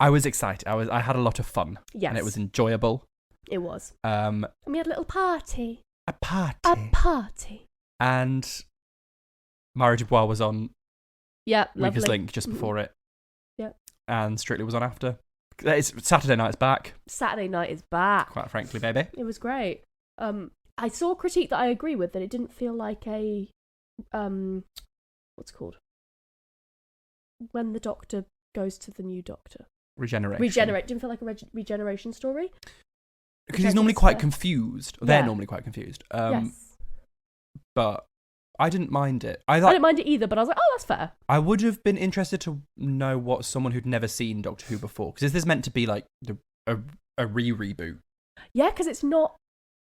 S1: I was excited. I had a lot of fun.
S2: Yes.
S1: And it was enjoyable.
S2: It was.
S1: And
S2: we had a little party.
S1: A party.
S2: A party.
S1: And Mara Dubois was on
S2: Lovely.
S1: Weakest Link just before it.
S2: Yeah.
S1: And Strictly was on after. It's Saturday night's back.
S2: Saturday night is back.
S1: Quite frankly, baby.
S2: It was great. I saw a critique that I agree with, that it didn't feel like a what's it called? When the Doctor goes to the new Doctor.
S1: Regenerate.
S2: Didn't feel like a regeneration story.
S1: Because he's normally quite confused. They're normally quite confused.
S2: Yes.
S1: But I didn't mind it. I
S2: didn't mind it either, but I was like, oh, that's fair.
S1: I would have been interested to know what someone who'd never seen Doctor Who before. Because is this meant to be like a reboot?
S2: Yeah, because it's not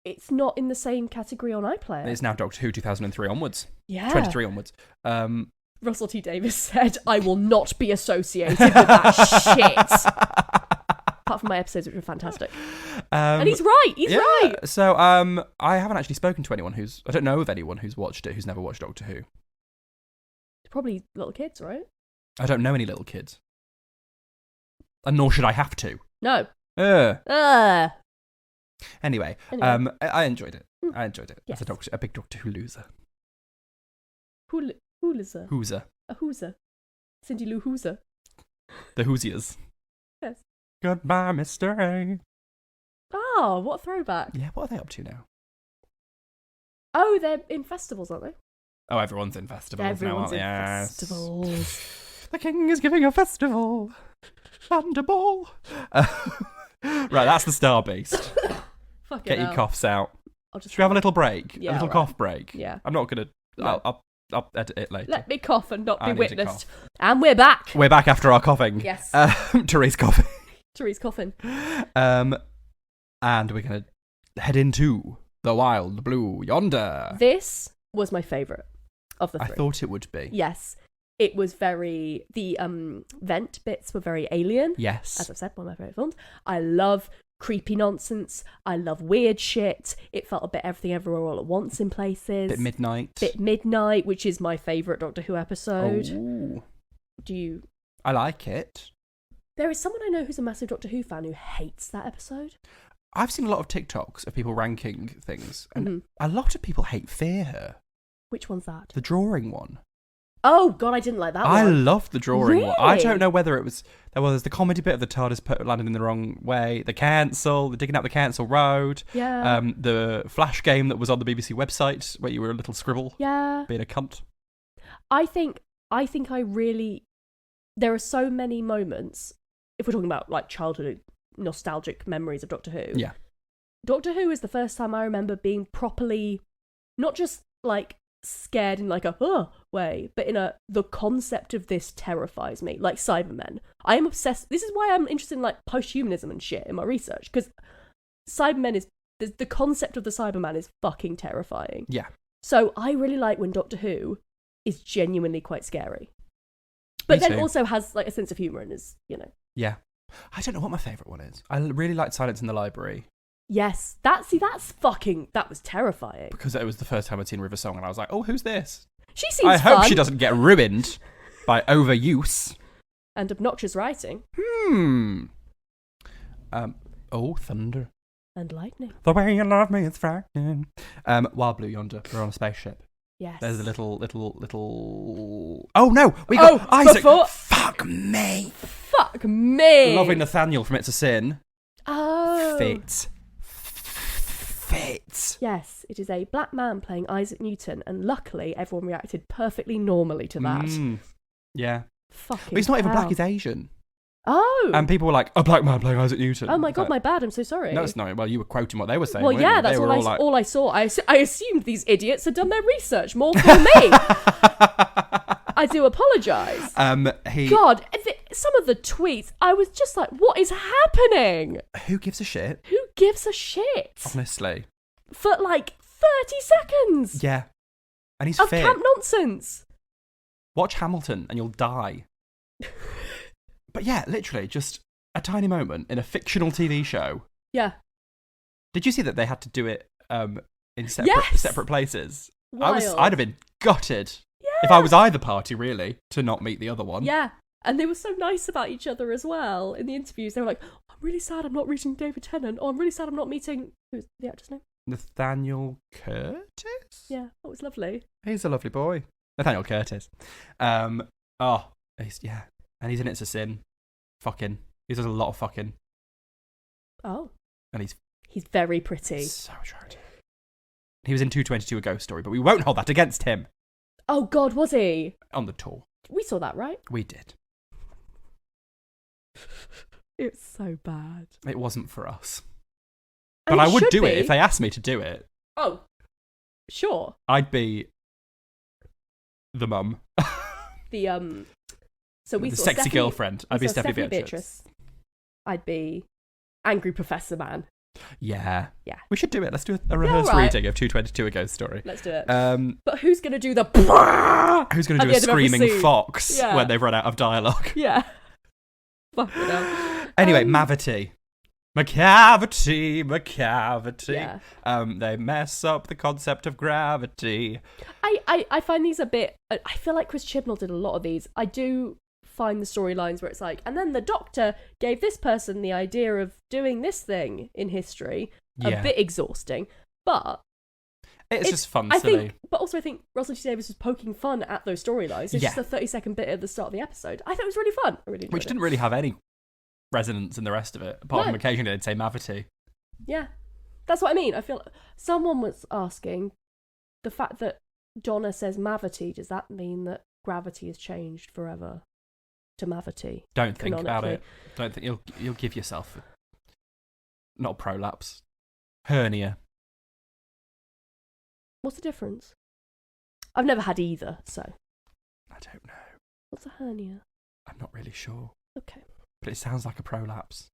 S2: in the same category on iPlayer.
S1: It's now Doctor Who 2003 onwards.
S2: Yeah.
S1: 23 onwards.
S2: Russell T Davies said, I will not be associated with that shit. Apart from my episodes, which were fantastic. And he's right. He's right.
S1: So I haven't actually spoken to anyone I don't know of anyone who's watched it, who's never watched Doctor Who.
S2: Probably little kids, right?
S1: I don't know any little kids. And nor should I have to.
S2: No.
S1: Anyway. I enjoyed it. I enjoyed it.
S2: Yes.
S1: As a big Doctor Who loser.
S2: Who loser?
S1: Hooser.
S2: A Hooser. Cindy Lou Hooser.
S1: The Hoosiers.
S2: Yes.
S1: Goodbye, Mr. A.
S2: Oh, what a throwback.
S1: Yeah, what are they up to now?
S2: Oh, they're in festivals, aren't they?
S1: Oh, everyone's in festivals now, aren't they?
S2: Festivals.
S1: The king is giving a festival and a ball. Right, that's the Star Beast. Get your coughs out. Should we have a little break?
S2: Yeah,
S1: a little cough break?
S2: Yeah.
S1: I'm not going to...
S2: No.
S1: I'll edit it later.
S2: Let me cough and not be
S1: need to
S2: witnessed.
S1: cough.
S2: And we're back.
S1: We're back after our coughing.
S2: Yes.
S1: Therese coughing.
S2: Therese coughing.
S1: And we're going to head into the wild blue yonder.
S2: This was my favourite of the three.
S1: I thought it would be.
S2: Yes. It was very... The vent bits were very alien.
S1: Yes.
S2: As I've said, one of my favourite films. I love creepy nonsense. I love weird shit. It felt a bit Everything Everywhere All at Once in places.
S1: Bit
S2: Midnight, which is my favourite Doctor Who episode.
S1: Ooh.
S2: Do you...
S1: I like it.
S2: There is someone I know who's a massive Doctor Who fan who hates that episode.
S1: I've seen a lot of TikToks of people ranking things, and a lot of people hate Fear Her.
S2: Which one's that?
S1: The drawing one.
S2: Oh, God, I didn't like that one.
S1: I loved the drawing one. I
S2: Really?
S1: don't know whether it was... There's the comedy bit of the TARDIS landed in the wrong way, the digging up the cancel road,
S2: Yeah.
S1: the Flash game that was on the BBC website where you were a little scribble,
S2: Yeah.
S1: being a cunt.
S2: I think I really... There are so many moments, if we're talking about like childhood nostalgic memories of Doctor Who.
S1: Yeah.
S2: Doctor Who is the first time I remember being properly, not just like scared in like a way, but in the concept of this terrifies me, like Cybermen. I am obsessed. This is why I'm interested in like posthumanism and shit in my research, because Cybermen is the concept of the Cyberman is fucking terrifying.
S1: Yeah.
S2: So I really like when Doctor Who is genuinely quite scary, but then also has like a sense of humour and is, you know.
S1: Yeah. I don't know what my favourite one is. I really liked Silence in the Library.
S2: Yes, that was terrifying.
S1: Because it was the first time I'd seen River Song and I was like, oh, who's this?
S2: She seems
S1: I hope she doesn't get ruined by overuse.
S2: And obnoxious writing.
S1: Thunder.
S2: And lightning.
S1: The way you love me is frightening. Wild Blue Yonder. We're on a spaceship.
S2: Yes.
S1: There's a little... Oh, no! We got Isaac. Fuck me.
S2: Fuck me.
S1: Lovely Nathaniel from It's a Sin.
S2: Oh.
S1: Fits.
S2: Yes, it is a black man playing Isaac Newton, and luckily everyone reacted perfectly normally to that.
S1: Yeah.
S2: Fucking
S1: But he's not even
S2: hell.
S1: black, he's Asian.
S2: Oh.
S1: And people were like, a black man playing Isaac Newton.
S2: Oh my God, my bad, I'm so sorry.
S1: No, it's not. Well, you were quoting what they were saying.
S2: Well, yeah,
S1: you?
S2: that's
S1: They
S2: all I saw. I assumed these idiots had done their research more for me. I do apologise. God, some of the tweets, I was just like, what is happening?
S1: Who gives a shit?
S2: Who gives a shit?
S1: Honestly.
S2: For like 30 seconds.
S1: Yeah. And he's
S2: of
S1: fit.
S2: Camp nonsense.
S1: Watch Hamilton and you'll die. But yeah, literally, just a tiny moment in a fictional TV show.
S2: Yeah.
S1: Did you see that they had to do it in separate places?
S2: Wild.
S1: I'd have been gutted. If I was either party, really, to not meet the other one.
S2: Yeah. And they were so nice about each other as well. In the interviews, they were like, I'm really sad I'm not meeting David Tennant. Oh, I'm really sad I'm not meeting... Who's the actor's name?
S1: Nathaniel Curtis?
S2: Yeah, that was lovely.
S1: He's a lovely boy. Nathaniel Curtis. And he's in It's a Sin. Fucking. He does a lot of fucking.
S2: Oh.
S1: And he's
S2: very pretty.
S1: So attractive. He was in 222 A Ghost Story, but we won't hold that against him.
S2: Oh, God, was he?
S1: On the tour.
S2: We saw that, right?
S1: We did.
S2: It's so bad.
S1: It wasn't for us.
S2: And
S1: but I would do
S2: be.
S1: it if they asked me to do it.
S2: Oh, sure.
S1: I'd be the mum.
S2: So we
S1: the
S2: saw
S1: sexy
S2: Stephanie,
S1: girlfriend. I'd be Stephanie Beatrice.
S2: I'd be Angry Professor Man.
S1: Yeah.
S2: Yeah.
S1: We should do it. Let's do a rehearsed reading of 222 A Ghost Story.
S2: Let's do it.
S1: But
S2: who's going to do the...
S1: Who's going to do a screaming fox when they've run out of dialogue?
S2: Yeah. Fucking hell.
S1: Anyway, Mavity. Macavity.
S2: Yeah.
S1: They mess up the concept of gravity.
S2: I find these a bit... I feel like Chris Chibnall did a lot of these. I do find the storylines where it's like, and then the Doctor gave this person the idea of doing this thing in history. A bit exhausting. But...
S1: It's just fun,
S2: silly. But also I think Russell T Davies was poking fun at those storylines. It's just a 30-second bit at the start of the episode. I thought it was really fun. I really enjoyed
S1: Which didn't really have any resonance in the rest of it, apart from occasionally they'd say Mavity.
S2: Yeah. That's what I mean. I feel someone was asking, the fact that Donna says Mavity, does that mean that gravity has changed forever to Mavity?
S1: Don't think about it. Don't think you'll give yourself not a prolapse. Hernia.
S2: What's the difference? I've never had either, so.
S1: I don't know.
S2: What's a hernia?
S1: I'm not really sure.
S2: Okay.
S1: But it sounds like a prolapse.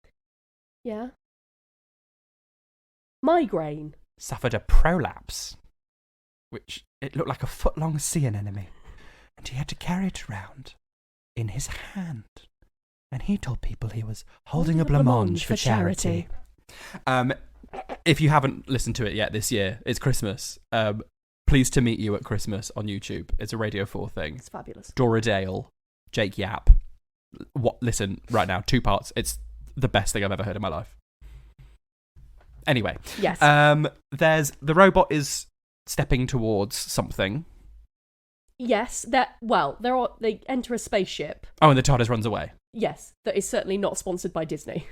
S2: Yeah. Migraine.
S1: Suffered a prolapse, which it looked like a foot-long sea anemone, and he had to carry it around in his hand. And he told people he was holding a blancmange for charity. If you haven't listened to it yet this year, it's Christmas. Pleased to Meet You at Christmas on YouTube. It's a Radio 4 thing.
S2: It's fabulous. Dora
S1: Dale, Jake Yap. Listen, right now, 2 parts. It's the best thing I've ever heard in my life. Anyway.
S2: Yes.
S1: The robot is stepping towards something.
S2: Yes. They enter a spaceship.
S1: Oh, and the TARDIS runs away.
S2: Yes. That is certainly not sponsored by Disney.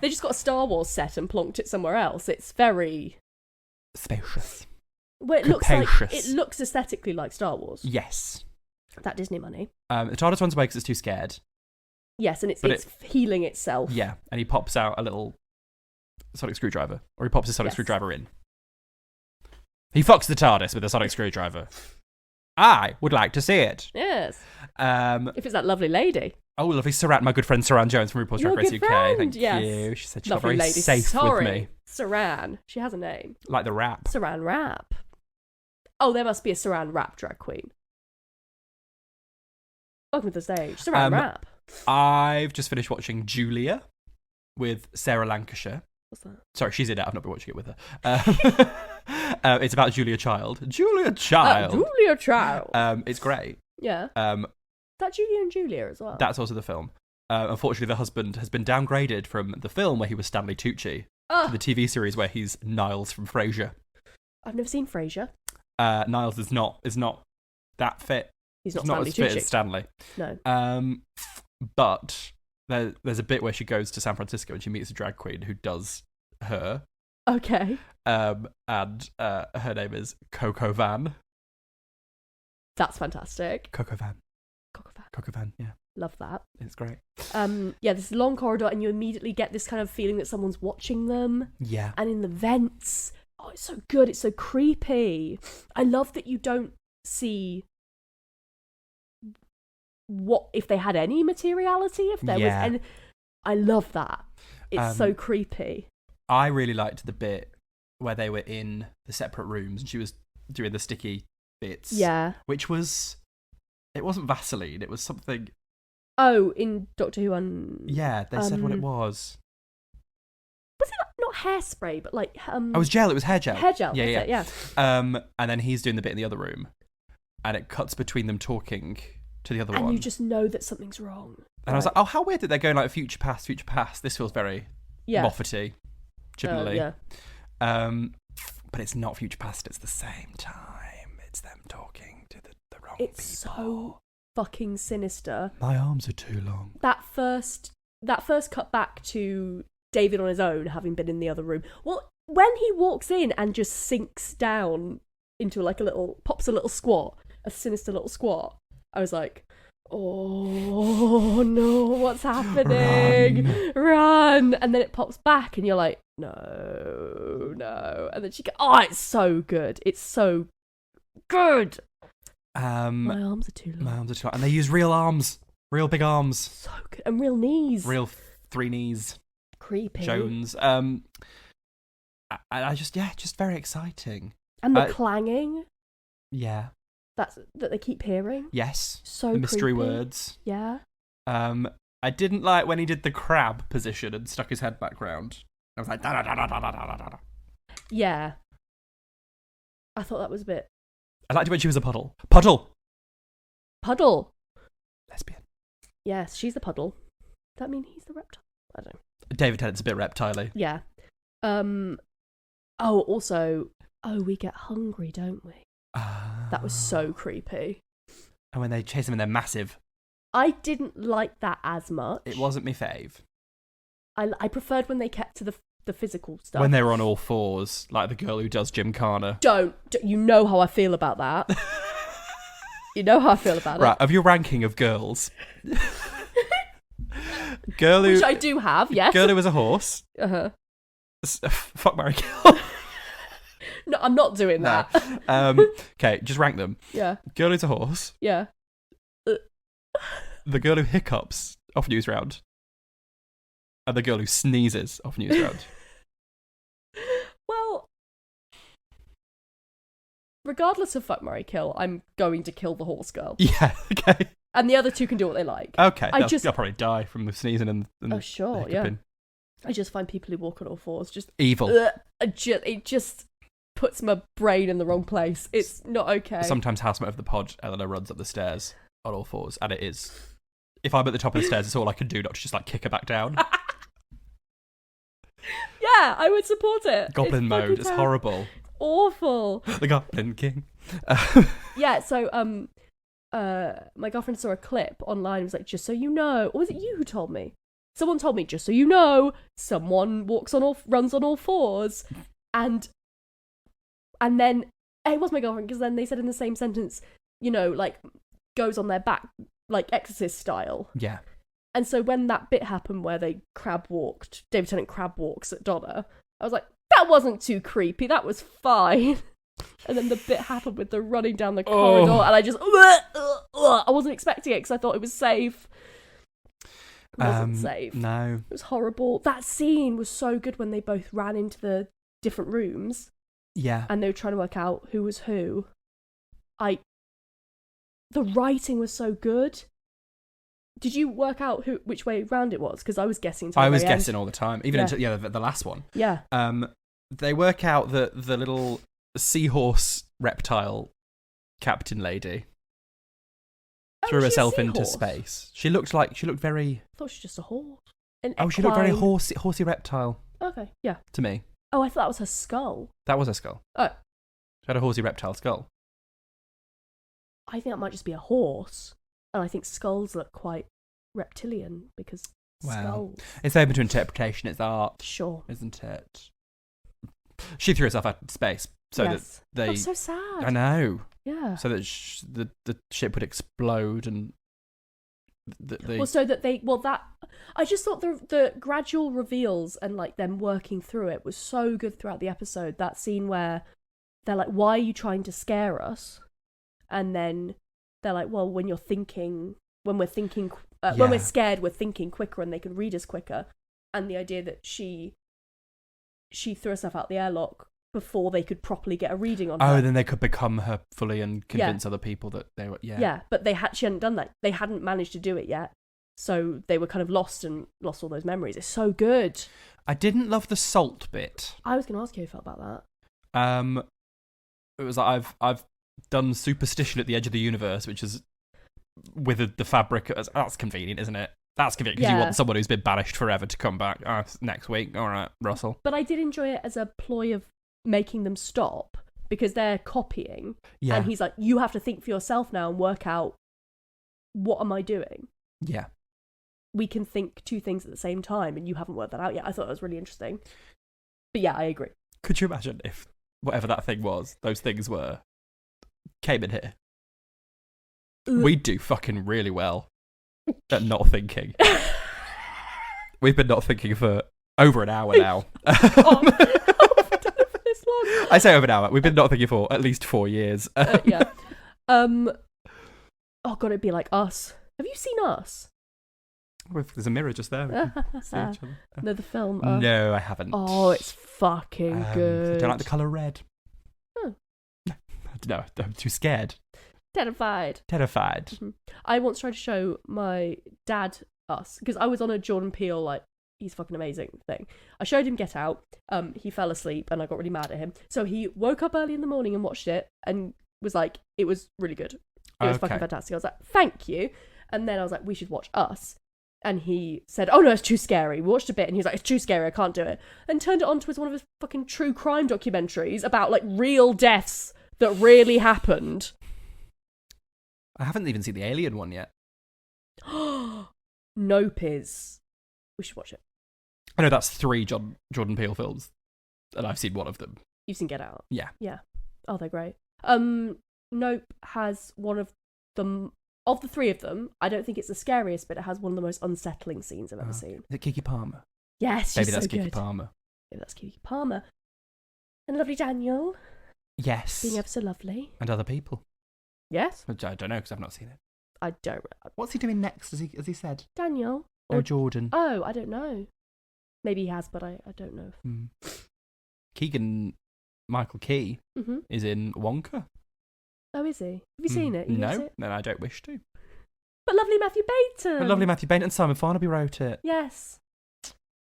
S2: They just got a Star Wars set and plonked it somewhere else. It's very...
S1: spacious.
S2: Well, it looks aesthetically like Star Wars.
S1: Yes.
S2: That Disney money.
S1: The TARDIS runs away because it's too scared.
S2: Yes, and it's healing itself.
S1: Yeah, and he pops out a little sonic screwdriver. Or he pops a sonic screwdriver in. He fucks the TARDIS with a sonic screwdriver. I would like to see it.
S2: Yes. If it's that lovely lady.
S1: Oh, lovely Saran, my good friend Saran Jones from RuPaul's Drag Race UK. Thank you. She said she's very safe with me.
S2: Saran. She has a name.
S1: Like the rap.
S2: Saran Wrap. Oh, there must be a Saran Wrap drag queen. Welcome to the stage. Saran Wrap.
S1: I've just finished watching Julia with Sarah Lancashire.
S2: What's that?
S1: Sorry, she's in it. I've not been watching it with her. It's about Julia Child. Julia Child. It's great.
S2: Yeah. That Julia and Julia as well.
S1: That's also the film. Unfortunately, the husband has been downgraded from the film where he was Stanley Tucci to the TV series where he's Niles from Frasier.
S2: I've never seen Frasier.
S1: Niles is not that fit.
S2: He's not
S1: as fit as Stanley.
S2: No.
S1: But there's a bit where she goes to San Francisco and she meets a drag queen who does her.
S2: Okay.
S1: And her name is Coco Van.
S2: That's fantastic.
S1: Coco Van, yeah.
S2: Love that.
S1: It's great.
S2: This long corridor, and you immediately get this kind of feeling that someone's watching them.
S1: Yeah.
S2: And in the vents, it's so good. It's so creepy. I love that you don't see what if they had any materiality, if there was any. I love that. It's so creepy.
S1: I really liked the bit where they were in the separate rooms and she was doing the sticky bits.
S2: Yeah.
S1: Which was... It wasn't Vaseline, it was something...
S2: Oh, in Doctor Who
S1: Yeah, they said what it was.
S2: Was it not hairspray, but like...
S1: it was gel, it was hair gel.
S2: Hair gel,
S1: yeah.
S2: yeah.
S1: And then he's doing the bit in the other room. and it cuts between them talking to the other one.
S2: And you just know that something's wrong.
S1: And I was like, oh, how weird that they're going like future past, future past. This feels very Moffat-y, Chibnall-y.
S2: Yeah.
S1: But it's not future past, it's the same time. It's them talking to the wrong people.
S2: It's so fucking sinister.
S1: My arms are too long.
S2: That first cut back to David on his own, having been in the other room. Well, when he walks in and just sinks down into pops a little squat, a sinister little squat, I was like, oh no, what's happening? Run! And then it pops back and you're like, no. And then she goes, oh, it's so good. It's so good. My arms are too long.
S1: And they use real arms. Real big arms.
S2: So good. And real knees.
S1: Real 3 knees.
S2: Creepy.
S1: Jones. I just very exciting.
S2: And the clanging.
S1: Yeah.
S2: That they keep hearing.
S1: Yes.
S2: So
S1: the mystery
S2: creepy.
S1: words.
S2: Yeah.
S1: I didn't like when he did the crab position and stuck his head back round. I was like, da da da da da da da da.
S2: Yeah. I thought that was a bit.
S1: I liked it when she was a puddle. Puddle. Lesbian.
S2: Yes, she's the puddle. Does that mean he's the reptile? I don't know.
S1: David Tennant's a bit reptile-y.
S2: Yeah. We get hungry, don't we? That was so creepy.
S1: And when they chase them and they're massive.
S2: I didn't like that as much.
S1: It wasn't me fave.
S2: I preferred when they kept to the physical stuff.
S1: When they were on all fours, like the girl who does Gymkhana.
S2: Don't. You know how I feel about that. You know how I feel about it.
S1: Right, of your ranking of girls. Girl who...
S2: Which I do have, yes.
S1: Girl who was a horse.
S2: Uh-huh.
S1: Fuck, marry, kill.
S2: No, I'm not doing that.
S1: Okay, just rank them.
S2: Yeah.
S1: Girl who's a horse.
S2: Yeah.
S1: The girl who hiccups off news round. And the girl who sneezes off news round.
S2: Well, regardless of fuck, marry, kill, I'm going to kill the horse girl.
S1: Yeah, okay.
S2: And the other two can do what they like.
S1: Okay, they'll probably die from the sneezing and
S2: oh, sure,
S1: yeah.
S2: I just find people who walk on all fours just...
S1: evil.
S2: It just puts my brain in the wrong place. It's not okay.
S1: Sometimes housemate of the pod, Eleanor, runs up the stairs on all fours, and it is... If I'm at the top of the stairs, it's all I can do not to just like kick her back down.
S2: Yeah, I would support it.
S1: Goblin mode, it's horrible.
S2: Awful.
S1: The Goblin King.
S2: Yeah, so my girlfriend saw a clip online. It was like, just so you know, or was it you who told me? Someone told me, just so you know, someone runs on all fours, and then it was my girlfriend, because then they said in the same sentence, like goes on their back, like Exorcist style.
S1: Yeah.
S2: And so when that bit happened where David Tennant crab walks at Donna, I was like, that wasn't too creepy, that was fine. And then the bit happened with the running down the corridor, and I just, I wasn't expecting it because I thought it was safe. It wasn't safe.
S1: No.
S2: It was horrible. That scene was so good when they both ran into the different rooms.
S1: Yeah.
S2: And they were trying to work out who was who. The writing was so good. Did you work out which way round it was? Because I was guessing.
S1: I was guessing all the time, even until the last one.
S2: Yeah.
S1: They work out that the little seahorse reptile captain lady threw herself into space. She looked very.
S2: I thought she was just a horse.
S1: She looked very horsey reptile.
S2: Okay, yeah.
S1: To me.
S2: Oh, I thought that was her skull.
S1: That was her skull.
S2: Oh.
S1: She had a horsey reptile skull.
S2: I think that might just be a horse. And I think skulls look quite reptilian because skulls.
S1: It's open to interpretation. It's art.
S2: Sure.
S1: Isn't it? She threw herself out into space so that they...
S2: That's so sad.
S1: I know.
S2: Yeah.
S1: So that the ship would explode and...
S2: I just thought the gradual reveals and like them working through it was so good throughout the episode. That scene where they're like, why are you trying to scare us? And then they're like, well, when we're scared, we're thinking quicker and they can read us quicker. And the idea that she threw herself out the airlock before they could properly get a reading on her.
S1: Oh, then they could become her fully and convince other people that they were,
S2: Yeah, but she hadn't done that. They hadn't managed to do it yet. So they were kind of lost all those memories. It's so good.
S1: I didn't love the salt bit.
S2: I was going to ask you how you felt about that.
S1: It was like I've done superstition at the edge of the universe, which is withered the fabric. That's convenient, isn't it? That's convenient because you want someone who's been banished forever to come back next week. All right, Russell.
S2: But I did enjoy it as a ploy of making them stop because they're copying.
S1: Yeah.
S2: And he's like, you have to think for yourself now and work out, what am I doing?
S1: Yeah.
S2: We can think two things at the same time and you haven't worked that out yet. I thought that was really interesting. But yeah, I agree.
S1: Could you imagine if whatever that thing was, those things were, came in here? We'd do fucking really well at not thinking. We've been not thinking for over an hour now. I say over an hour. We've been not thinking for at least 4 years.
S2: Yeah. Oh god, it'd be like Us. Have you seen Us?
S1: There's a mirror just there. See each other.
S2: No, the film.
S1: No, I haven't.
S2: Oh, it's fucking good.
S1: I don't like the colour red.
S2: Oh.
S1: No, I'm too scared.
S2: Terrified.
S1: Mm-hmm.
S2: I once tried to show my dad Us because I was on a Jordan Peele like he's fucking amazing thing. I showed him Get Out. He fell asleep and I got really mad at him. So he woke up early in the morning and watched it and was like, it was really good. It was fucking fantastic. I was like, thank you. And then I was like, we should watch Us. And he said, oh no, it's too scary. We watched a bit and he was like, it's too scary, I can't do it. And turned it on to one of his fucking true crime documentaries about like real deaths that really happened.
S1: I haven't even seen the Alien one yet.
S2: Nope is. We should watch it.
S1: I know that's 3 Jordan Peele films, and I've seen one of them.
S2: You've seen Get Out?
S1: Yeah.
S2: Yeah. Oh, they're great. Nope has one of them. Of the 3 of them, I don't think it's the scariest, but it has one of the most unsettling scenes I've ever seen.
S1: Is it Kiki Palmer?
S2: Yes,
S1: Maybe
S2: she's
S1: that's
S2: so
S1: Kiki
S2: good.
S1: Palmer.
S2: Maybe that's Kiki Palmer. And lovely Daniel.
S1: Yes.
S2: Being ever so lovely.
S1: And other people.
S2: Yes.
S1: Which I don't know because I've not seen it.
S2: I don't.
S1: What's he doing next? Has he said?
S2: Daniel.
S1: Or Jordan.
S2: Oh, I don't know. Maybe he has, but I don't know.
S1: Keegan Michael Key is in Wonka.
S2: Oh, is he? Have you seen it?
S1: No, I don't wish to.
S2: But lovely Matthew Baton.
S1: But lovely Matthew Baton and Simon Farnaby wrote it.
S2: Yes.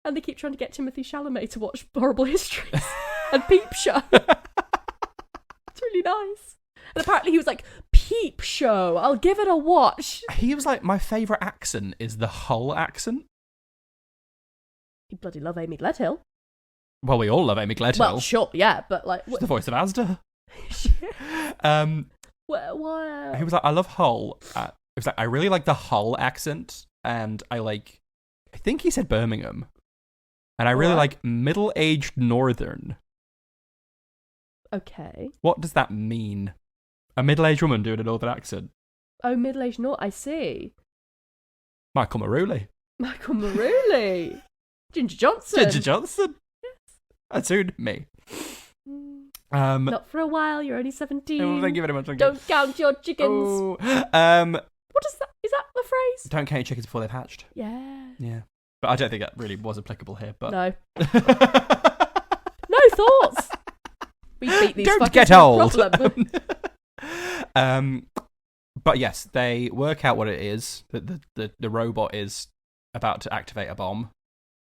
S2: And they keep trying to get Timothy Chalamet to watch Horrible Histories and Peep Show. It's really nice. And apparently he was like, Peep Show, I'll give it a watch.
S1: He was like, my favourite accent is the Hull accent.
S2: You bloody love Amy Gledhill.
S1: Well, we all love Amy Gledhill.
S2: Well, sure, yeah, but like...
S1: She's the voice of Asda.
S2: Wow.
S1: He was like, I love Hull. He was like, I really like the Hull accent, and I think he said Birmingham. And I really like middle-aged northern.
S2: Okay.
S1: What does that mean? A middle-aged woman doing a northern accent?
S2: Oh, middle-aged north, I see.
S1: Michael Margolyes.
S2: Michael Margolyes. Ginger Johnson.
S1: Yes. And soon, me.
S2: Not for a while, you're only 17.
S1: Oh, thank you very much.
S2: Don't count your chickens.
S1: Oh.
S2: What is that? Is that the phrase?
S1: Don't count your chickens before they've hatched.
S2: Yeah.
S1: But I don't think that really was applicable here. But
S2: No. No thoughts. We beat these
S1: don't
S2: fuckers
S1: get
S2: with a
S1: old.
S2: problem.
S1: But yes, they work out what it is. That the robot is about to activate a bomb.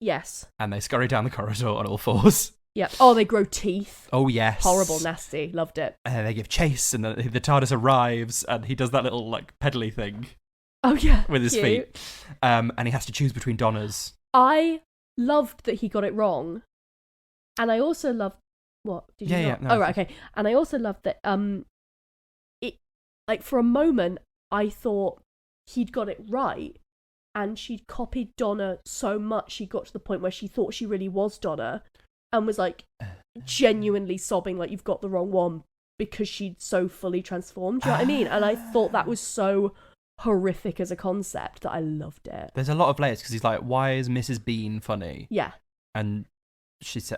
S2: Yes.
S1: And they scurry down the corridor on all fours.
S2: Yeah. Oh, they grow teeth.
S1: Oh, yes.
S2: Horrible, nasty. Loved it.
S1: And they give chase, and the TARDIS arrives, and he does that little, pedally thing.
S2: Oh, yeah.
S1: With his feet. And he has to choose between Donna's.
S2: I loved that he got it wrong. And I also loved... What? Did you not?
S1: No,
S2: oh, right, okay. And I also loved that, it, for a moment, I thought he'd got it right, and she'd copied Donna so much she got to the point where she thought she really was Donna, and was, genuinely sobbing like, you've got the wrong one, because she'd so fully transformed. Do you know what I mean? And I thought that was so horrific as a concept that I loved it.
S1: There's a lot of layers, because he's like, why is Mrs. Bean funny?
S2: Yeah.
S1: And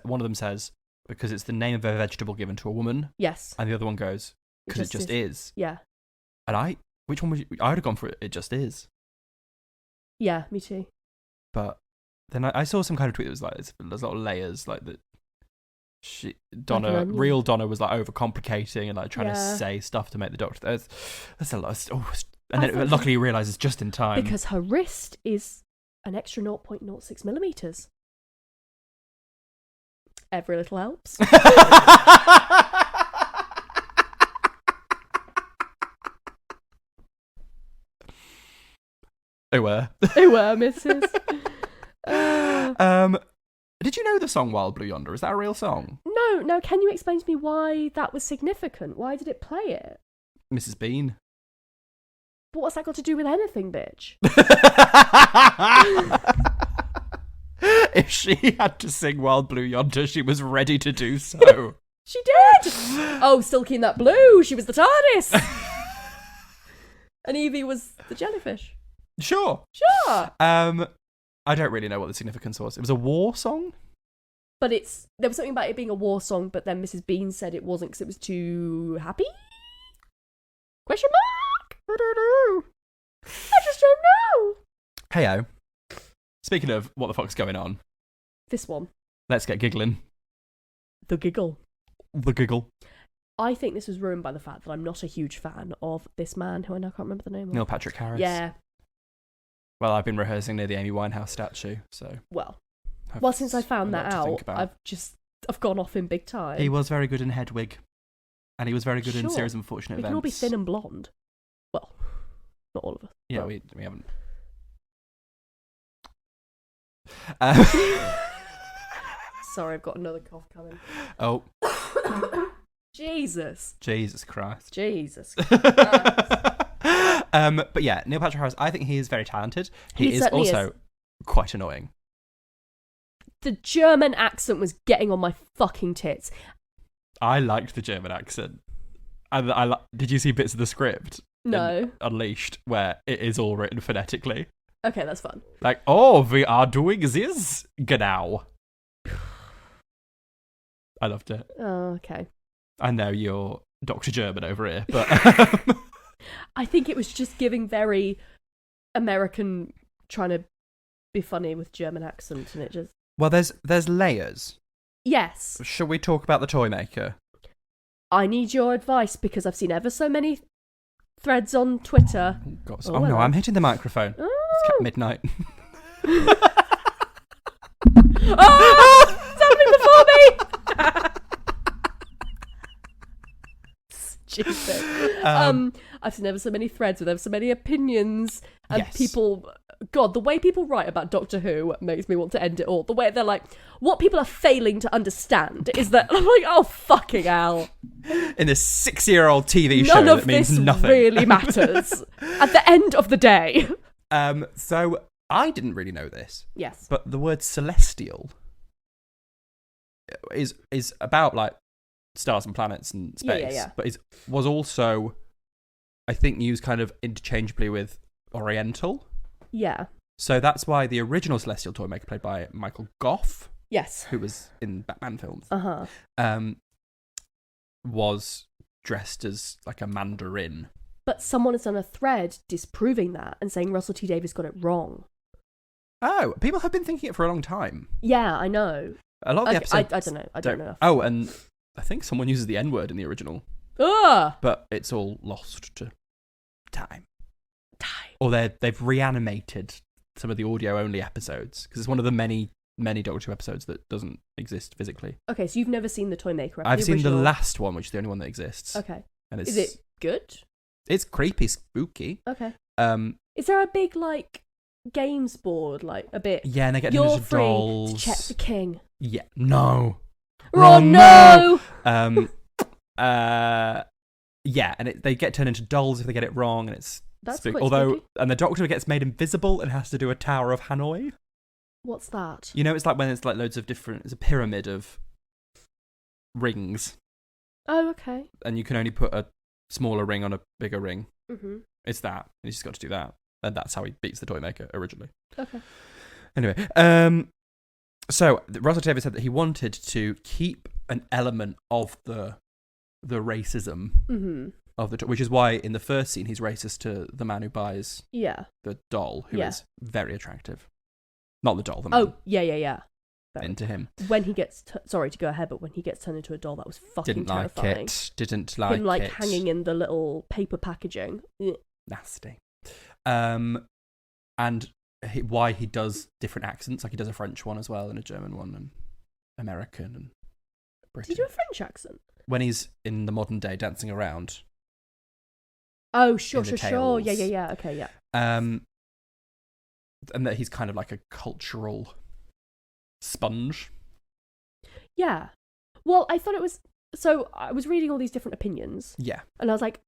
S1: one of them says, because it's the name of a vegetable given to a woman.
S2: Yes.
S1: And the other one goes, because it just is.
S2: Yeah.
S1: And which one would you... I would have gone for it. It just is.
S2: Yeah, me too.
S1: But then I saw some kind of tweet that was like, there's a lot of layers, that real Donna was overcomplicating and trying to say stuff to make the Doctor. There's a lot. And then luckily he realizes just in time,
S2: because her wrist is an extra 0.06 millimeters. Every little helps.
S1: They were.
S2: They were, Mrs.
S1: Did you know the song Wild Blue Yonder? Is that a real song?
S2: No, can you explain to me why that was significant? Why did it play it?
S1: Mrs. Bean.
S2: But what's that got to do with anything, bitch?
S1: If she had to sing Wild Blue Yonder, she was ready to do so.
S2: She did! Oh, Silky in that blue, she was the TARDIS! And Evie was the jellyfish.
S1: Sure. I don't really know what the significance was. It was a war song?
S2: But there was something about it being a war song, but then Mrs. Bean said it wasn't because it was too happy? Question mark?
S1: I don't know.
S2: I just don't know.
S1: Heyo. Speaking of what the fuck's going on,
S2: This one.
S1: let's get giggling.
S2: The giggle.
S1: The giggle.
S2: I think this was ruined by the fact that I'm not a huge fan of this man who I now can't remember the name of.
S1: Neil Patrick Harris.
S2: Yeah.
S1: Well, I've been rehearsing near the Amy Winehouse statue, so...
S2: Well,
S1: I've
S2: since I found
S1: a lot
S2: that
S1: to
S2: out,
S1: think about.
S2: I've gone off in big time.
S1: He was very good in Hedwig, and he was very good in
S2: Sure.
S1: Series of Unfortunate
S2: We
S1: Events.
S2: can all be thin and blonde. Well, not all of us.
S1: Yeah,
S2: but-
S1: we haven't.
S2: Sorry, I've got another cough coming.
S1: Oh,
S2: Jesus.
S1: Jesus Christ.
S2: Jesus.
S1: But yeah, Neil Patrick Harris, I think he is very talented. He is
S2: certainly
S1: also quite annoying.
S2: The German accent was getting on my fucking tits.
S1: I liked the German accent. And did you see bits of the script?
S2: No.
S1: in Unleashed, where it is all written phonetically.
S2: Okay, that's fun.
S1: Like, oh, we are doing this genau. I loved it.
S2: Oh, okay.
S1: I know you're Dr. German over here, but...
S2: I think it was just giving very American, trying to be funny with German accent, and it just...
S1: Well, there's layers.
S2: Yes.
S1: Shall we talk about the toy maker?
S2: I need your advice because I've seen ever so many threads on Twitter.
S1: God,
S2: Oh,
S1: oh no,
S2: hello.
S1: I'm hitting the microphone.
S2: Oh,
S1: It's kept midnight.
S2: oh! It's happening before me! Stupid. I've seen ever so many threads with ever so many opinions and
S1: Yes.
S2: people. God, the way people write about Doctor Who makes me want to end it all. The way they're like, what people are failing to understand is that I'm like, oh fucking hell!
S1: In this 6-year-old TV show
S2: None of
S1: that means
S2: this
S1: nothing.
S2: really matters at the end of the day.
S1: So I didn't really know this,
S2: Yes.
S1: but the word celestial is about like stars and planets and space,
S2: Yeah.
S1: but was also, I think, used kind of interchangeably with Oriental.
S2: Yeah.
S1: So that's why the original Celestial toy maker, played by Michael Gough,
S2: Yes.
S1: who was in Batman films, was dressed as like a mandarin.
S2: But someone has done a thread disproving that and saying Russell T Davies got it wrong.
S1: Oh, people have been thinking it for a long time.
S2: Yeah, I know.
S1: A lot of the episodes.
S2: I don't know. I don't know.
S1: Oh, and I think someone uses the N-word in the original,
S2: Ugh!
S1: but it's all lost to time.
S2: Die.
S1: Or they've reanimated some of the audio-only episodes, because it's one of the many Doctor Who episodes that doesn't exist physically.
S2: Okay, so you've never seen the Toymaker?
S1: I've seen the
S2: original?
S1: last one, which is the only one that exists.
S2: Okay.
S1: And it's,
S2: Is it good?
S1: It's creepy, spooky.
S2: Okay.
S1: Is
S2: there a big, like, games board, like, a bit?
S1: Yeah, and they get
S2: You're
S1: into
S2: free
S1: dolls.
S2: to check the king.
S1: Yeah, no.
S2: Oh, no!
S1: Yeah, and they get turned into dolls if they get it wrong, and it's
S2: That's
S1: spooky.
S2: quite
S1: Although,
S2: spooky.
S1: and the Doctor gets made invisible and has to do a Tower of Hanoi.
S2: What's that?
S1: You know, it's like when it's like loads of different. It's a pyramid of rings,
S2: Oh, okay.
S1: and you can only put a smaller ring on a bigger ring.
S2: Mm-hmm.
S1: It's that, and he's just got to do that, and that's how he beats the Toymaker originally.
S2: Okay.
S1: Anyway, so Russell T Davies said that he wanted to keep an element of the racism
S2: Mm-hmm.
S1: of the, which is why in the first scene he's racist to the man who buys
S2: Yeah.
S1: the doll, who
S2: Yeah.
S1: is very attractive. Not the doll, the man.
S2: Oh, yeah.
S1: Into him.
S2: When he gets, sorry to go ahead, but when he gets turned into a doll, that was fucking
S1: Didn't
S2: terrifying.
S1: like it. Didn't like
S2: Him, like,
S1: it.
S2: hanging in the little paper packaging. Ugh.
S1: Nasty. And why he does different accents, like he does a French one as well and a German one and American and British.
S2: Did he do a French accent?
S1: When he's in the modern day dancing around.
S2: Oh, sure.
S1: In the
S2: Yeah.
S1: tales.
S2: Okay, yeah.
S1: and that he's kind of like a cultural sponge.
S2: Yeah. Well, I thought it was... So I was reading all these different opinions.
S1: Yeah.
S2: And I was like,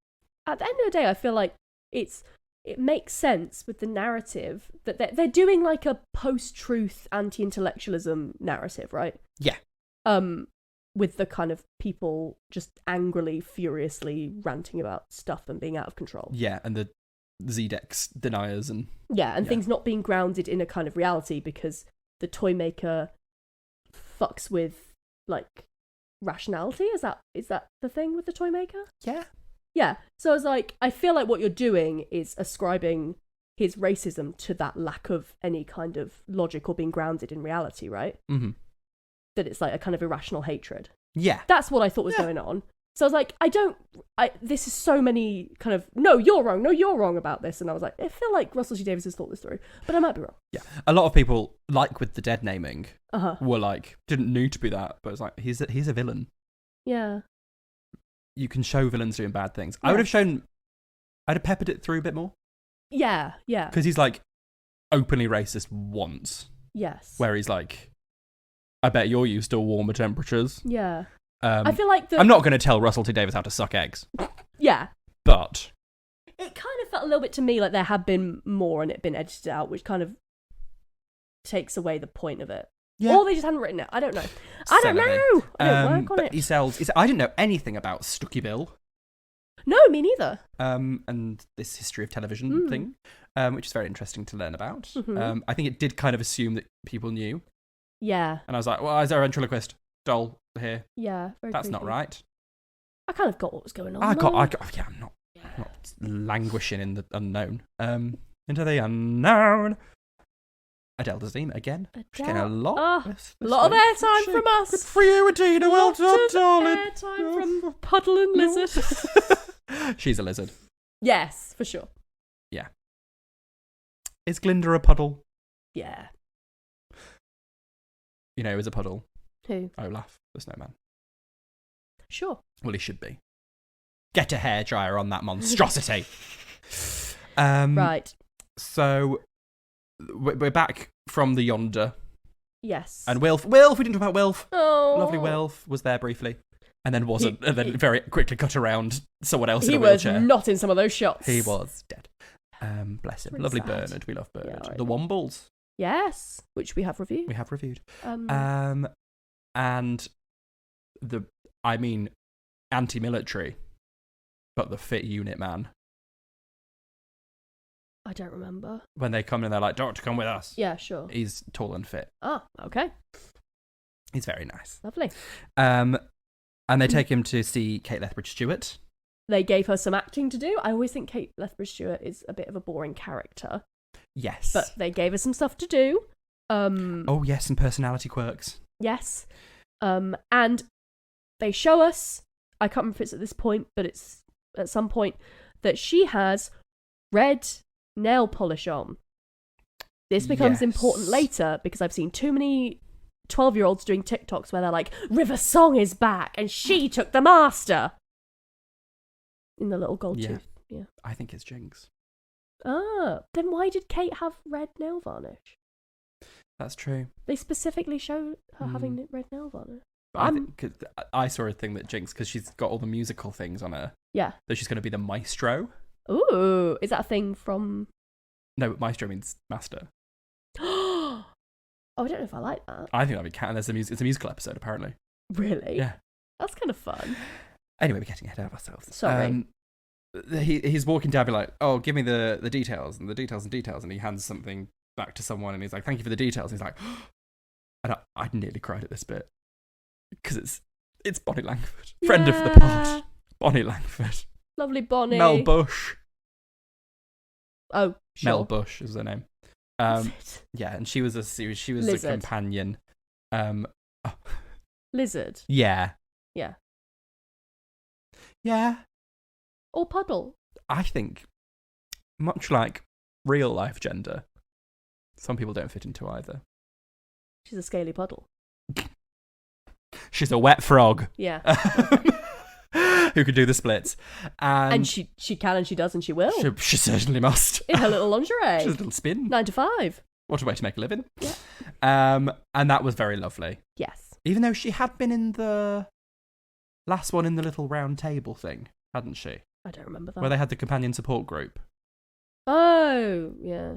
S2: at the end of the day, I feel like it makes sense with the narrative that they're doing like a post-truth anti-intellectualism narrative, right?
S1: Yeah.
S2: With the kind of people just angrily, furiously ranting about stuff and being out of control.
S1: Yeah, and the Zedex deniers and...
S2: Yeah, and things not being grounded in a kind of reality because the toy maker fucks with, like, rationality. Is that the thing with the toy maker?
S1: Yeah.
S2: Yeah. So I was like, I feel like what you're doing is ascribing his racism to that lack of any kind of logic or being grounded in reality, right?
S1: Mm-hmm.
S2: That it's like a kind of irrational hatred.
S1: Yeah.
S2: That's what I thought was going on. So I was like, this is so many kind of, no, you're wrong about this. And I was like, I feel like Russell T Davies has thought this through, but I might be wrong.
S1: Yeah. A lot of people, like with the dead naming,
S2: Uh-huh.
S1: were like, didn't need to be that, but it's like, he's a villain.
S2: Yeah.
S1: You can show villains doing bad things.
S2: Yes.
S1: I'd have peppered it through a bit more.
S2: Yeah, yeah.
S1: Because he's like openly racist once,
S2: Yes.
S1: where he's like, I bet you're used to warmer temperatures.
S2: Yeah. I feel like
S1: I'm not going to tell Russell T Davies how to suck eggs.
S2: Yeah.
S1: But
S2: It kind of felt a little bit to me like there had been more and it been edited out, which kind of takes away the point of it.
S1: yeah.
S2: Or they just hadn't written it. I don't know. I don't know. I don't work on
S1: but
S2: it.
S1: he sells. I didn't know anything about Stucky Bill.
S2: No, me neither.
S1: And this history of television thing, which is very interesting to learn about.
S2: Mhm.
S1: I think it did kind of assume that people knew.
S2: Yeah.
S1: And I was like, well, is there a ventriloquist doll here?
S2: Yeah. Very
S1: That's not
S2: creepy.
S1: right.
S2: I kind of got what was going on.
S1: I'm
S2: though.
S1: not languishing in the unknown. Into the unknown. Adele Dazeem again. She's getting a lot. This
S2: lot of
S1: week.
S2: airtime from us.
S1: Good for you, Adina. Well done, darling.
S2: Airtime from Puddle and Lizard.
S1: She's a lizard.
S2: Yes, for sure.
S1: Is Glinda a puddle?
S2: Yeah.
S1: You know, who is a puddle?
S2: Who?
S1: Olaf, the snowman.
S2: Sure.
S1: Well, he should be. Get a hairdryer on that monstrosity.
S2: Right.
S1: So we're back from the yonder,
S2: Yes.
S1: and Wilf. We didn't talk about Wilf.
S2: Oh.
S1: Lovely Wilf was there briefly, and then wasn't, and then very quickly cut around someone else in
S2: He
S1: a
S2: was
S1: wheelchair.
S2: not in some of those shots.
S1: He was dead. Bless him.
S2: Really
S1: Lovely
S2: sad.
S1: Bernard. We love Bernard.
S2: Yeah, I
S1: The
S2: know.
S1: Wombles
S2: Yes, which we have reviewed.
S1: we have reviewed.
S2: Um,
S1: And anti-military, but the fit unit man.
S2: I don't remember.
S1: When they come in, they're like, "Doctor, come with us."
S2: Yeah, sure.
S1: He's tall and fit.
S2: Ah, okay.
S1: He's very nice.
S2: Lovely.
S1: And they take him to see Kate Lethbridge-Stewart.
S2: They gave her some acting to do. I always think Kate Lethbridge-Stewart is a bit of a boring character.
S1: Yes.
S2: But they gave her some stuff to do.
S1: Oh, yes, and personality quirks.
S2: Yes. And they show us, I can't remember if it's at this point, but it's at some point, that she has red nail polish on. This becomes important
S1: Yes.
S2: later because I've seen too many 12-year-olds doing TikToks where they're like, River Song is back and she took the master. In the little gold
S1: Yeah.
S2: tooth. Yeah.
S1: I think it's Jinx.
S2: Ah, then why did Kate have red nail varnish?
S1: That's true.
S2: They specifically show her having red nail varnish.
S1: But I saw a thing that Jinx, because she's got all the musical things on her,
S2: Yeah.
S1: that she's going to be the maestro.
S2: Ooh, is that a thing from...
S1: No, maestro means master.
S2: Oh, I don't know if I like that.
S1: I think that'd be cat. And it's a musical episode, apparently.
S2: Really?
S1: Yeah.
S2: That's kind of fun.
S1: Anyway, we're getting ahead of ourselves.
S2: Sorry.
S1: He's walking down, be like, "Oh, give me the details and the details and details," and he hands something back to someone, and he's like, "Thank you for the details." And he's like, and I nearly cried at this bit because it's Bonnie Langford, friend of the pod, Bonnie Langford,
S2: Lovely Bonnie.
S1: Mel Bush.
S2: Oh, sure.
S1: Mel Bush is her name.
S2: Is it?
S1: Yeah, and she was a
S2: Lizard.
S1: companion.
S2: Lizard.
S1: Yeah.
S2: Yeah.
S1: Yeah.
S2: Or Puddle.
S1: I think, much like real life gender, some people don't fit into either.
S2: She's a scaly puddle.
S1: She's a wet frog.
S2: Yeah.
S1: Who could do the splits.
S2: And she can and she does and she will.
S1: She certainly must.
S2: In her little lingerie.
S1: She's a little spin.
S2: 9 to 5.
S1: What a way to make a living.
S2: Yeah.
S1: And that was very lovely.
S2: Yes.
S1: Even though she had been in the last one in the little round table thing, hadn't she?
S2: I don't remember that.
S1: Where they had the companion support group.
S2: Oh, yeah.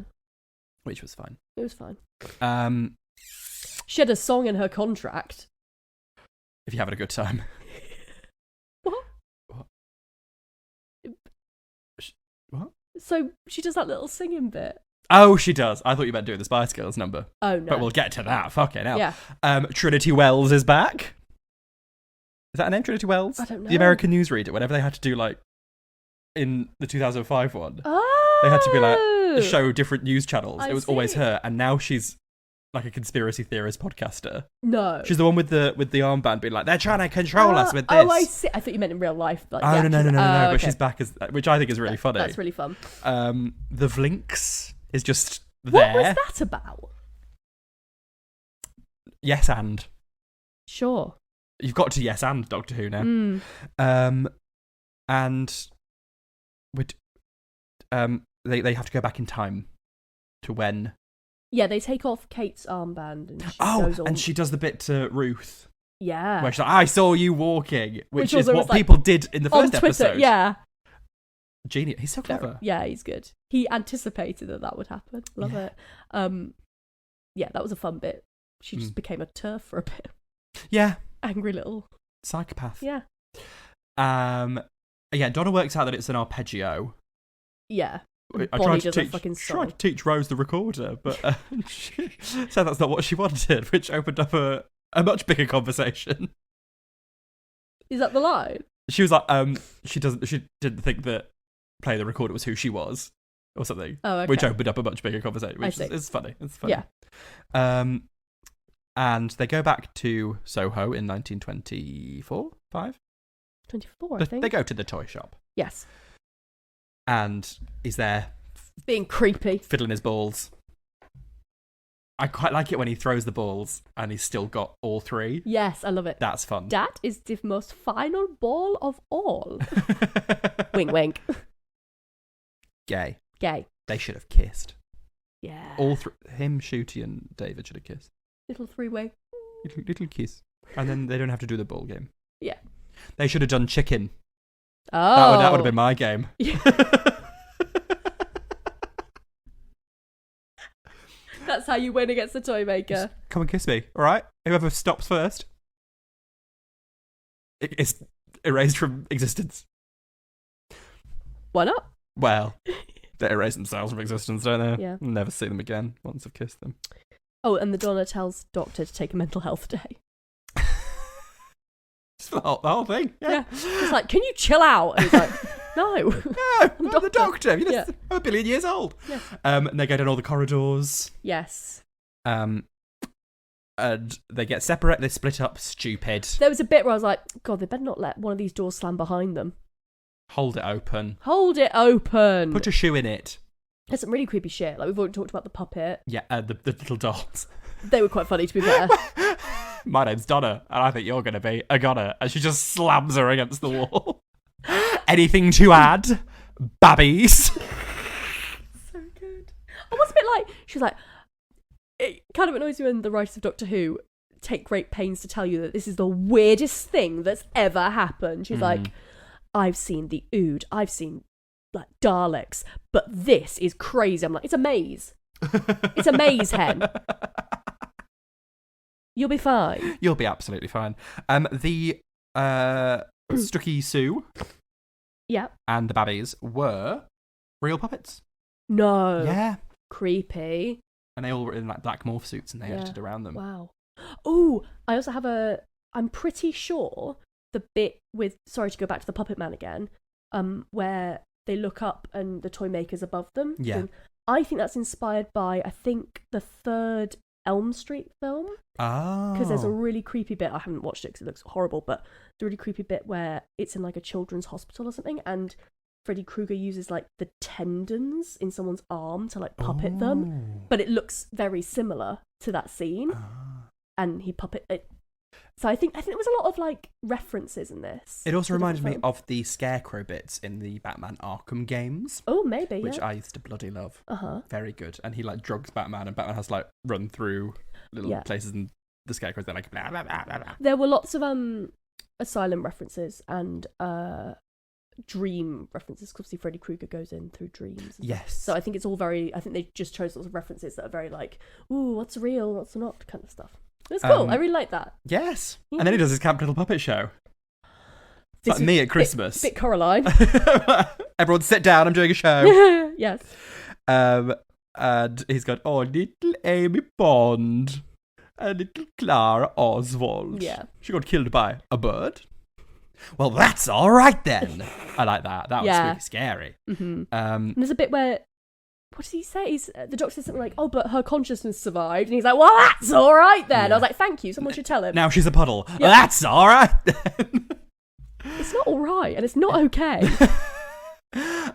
S1: Which was fine.
S2: It was fine.
S1: If
S2: She had a song in her contract.
S1: you're having a good time.
S2: What?
S1: What?
S2: So she does that little singing bit.
S1: Oh, she does. I thought you meant doing the Spice Girls number.
S2: Oh, no.
S1: But we'll get to that. Fucking hell.
S2: Yeah.
S1: Trinity Wells is back. Is that her name, Trinity Wells?
S2: I don't know.
S1: The American newsreader, whenever they had to do, like, in the 2005 one,
S2: Oh!
S1: they had to be, like, show different news channels. It was always
S2: see.
S1: her, and now she's, like, a conspiracy theorist podcaster.
S2: No.
S1: She's the one with the armband being like, they're trying to control us with this.
S2: Oh, I see. I thought you meant in real life. Like,
S1: Oh, no,
S2: okay.
S1: but she's back as, which I think is really funny.
S2: That's really fun.
S1: The Vlinks is just there.
S2: What was that about?
S1: Yes, and.
S2: Sure.
S1: You've got to yes and Doctor Who now. And would they have to go back in time to when?
S2: Yeah, they take off Kate's armband and she goes on.
S1: And she does the bit to Ruth.
S2: Yeah.
S1: Where she's like, I saw you walking, which is
S2: also
S1: what
S2: was,
S1: people did in the
S2: on
S1: first
S2: Twitter,
S1: episode.
S2: yeah.
S1: Genius. He's so clever.
S2: Yeah, he's good. He anticipated that would happen. Love it. Yeah, that was a fun bit. She just became a turf for a bit.
S1: Yeah.
S2: Angry little
S1: psychopath.
S2: Yeah.
S1: Yeah, Donna works out that it's an arpeggio.
S2: Yeah.
S1: I
S2: Bonnie
S1: tried to teach Rose the recorder, but she said that's not what she wanted, which opened up a much bigger conversation.
S2: Is that the line?
S1: She was like, she didn't think that playing the recorder was who she was, or something.
S2: Oh, okay.
S1: Which opened up a much bigger conversation, which is funny. It's funny.
S2: Yeah.
S1: And they go back to Soho in 1924, 5?
S2: 24, I think.
S1: They go to the toy shop.
S2: Yes.
S1: And he's there.
S2: Being creepy.
S1: Fiddling his balls. I quite like it when he throws the balls and he's still got all three.
S2: Yes, I love it.
S1: That's fun.
S2: That is the most final ball of all. Wink, wink.
S1: Gay. They should have kissed.
S2: Yeah.
S1: All three. Him, Shooty, and David should have kissed.
S2: Little three-way.
S1: Little kiss. And then they don't have to do the ball game.
S2: Yeah.
S1: They should have done chicken.
S2: Oh.
S1: That would have been my game.
S2: Yeah. That's how you win against the toy maker.
S1: Just come and kiss me, all right? Whoever stops first is erased from existence.
S2: Why not?
S1: Well, they erase themselves from existence, don't they?
S2: Yeah.
S1: Never see them again once I've kissed them.
S2: Oh, and the Donna tells Doctor to take a mental health day.
S1: Just the whole thing. Yeah.
S2: He's like, can you chill out? And he's like, no.
S1: I'm the doctor. I'm a billion years old.
S2: Yeah.
S1: And they go down all the corridors.
S2: Yes.
S1: And they get separate. They split up. Stupid.
S2: There was a bit where I was like, God, they better not let one of these doors slam behind them.
S1: Hold it open.
S2: Hold it open.
S1: Put a shoe in it.
S2: There's some really creepy shit. Like, we've already talked about the puppet.
S1: Yeah, the little dolls.
S2: They were quite funny, to be fair.
S1: My name's Donna, and I think you're going to be a goner. And she just slams her against the wall. Anything to add? Babbies.
S2: So good. Almost a bit like, she was like, it kind of annoys me when the writers of Doctor Who take great pains to tell you that this is the weirdest thing that's ever happened. She's like, I've seen the Ood, I've seen like Daleks, but this is crazy. I'm like, it's a maze. It's a maze, hen. You'll be fine.
S1: You'll be absolutely fine. The Stucky Sue and the Babbies were real puppets.
S2: No.
S1: Yeah.
S2: Creepy.
S1: And they all were in like black morph suits and they edited around them.
S2: Wow. Oh, I also have I'm pretty sure the bit with, sorry to go back to the Puppet Man again, where they look up and the toy maker's above them.
S1: Yeah.
S2: And I think that's inspired by, I think, the third Elm Street film.
S1: Oh.
S2: Because there's a really creepy bit, I haven't watched it because it looks horrible, but the really creepy bit where it's in like a children's hospital or something, and Freddy Krueger uses like the tendons in someone's arm to like puppet them, but it looks very similar to that scene. And he puppet it. So I think there was a lot of like references in this.
S1: It also
S2: to
S1: reminded me
S2: different films.
S1: of the Scarecrow bits in the Batman Arkham games,
S2: Oh, maybe,
S1: which
S2: yeah.
S1: I used to bloody love.
S2: Uh-huh.
S1: Very good. And he like drugs Batman, and Batman has to like run through little
S2: Yeah.
S1: places, and the Scarecrow's there like blah blah blah blah blah.
S2: There were lots of Asylum references and dream references, because obviously Freddy Krueger goes in through dreams. And stuff.
S1: Yes.
S2: So I think it's all very, I think they just chose lots of references that are very like, ooh, what's real, what's not kind of stuff. It's cool. I really like that.
S1: Yes.
S2: Yeah.
S1: And then he does his Camp Little Puppet show. It's
S2: This
S1: like
S2: is
S1: me at Christmas.
S2: Bit Coraline.
S1: Everyone sit down, I'm doing a show.
S2: Yes.
S1: And he's got, oh, little Amy Bond and little Clara Oswald.
S2: Yeah.
S1: She got killed by a bird. Well, that's all right then. I like that. That was
S2: Yeah.
S1: spooky scary.
S2: Mm-hmm. And there's a bit where, what does he say? The doctor says something like, oh, but her consciousness survived. And he's like, well, that's all right then.
S1: Yeah.
S2: I was like, thank you. Someone should tell him.
S1: Now she's a puddle.
S2: Yeah.
S1: That's all right then.
S2: It's not all right, and it's not okay.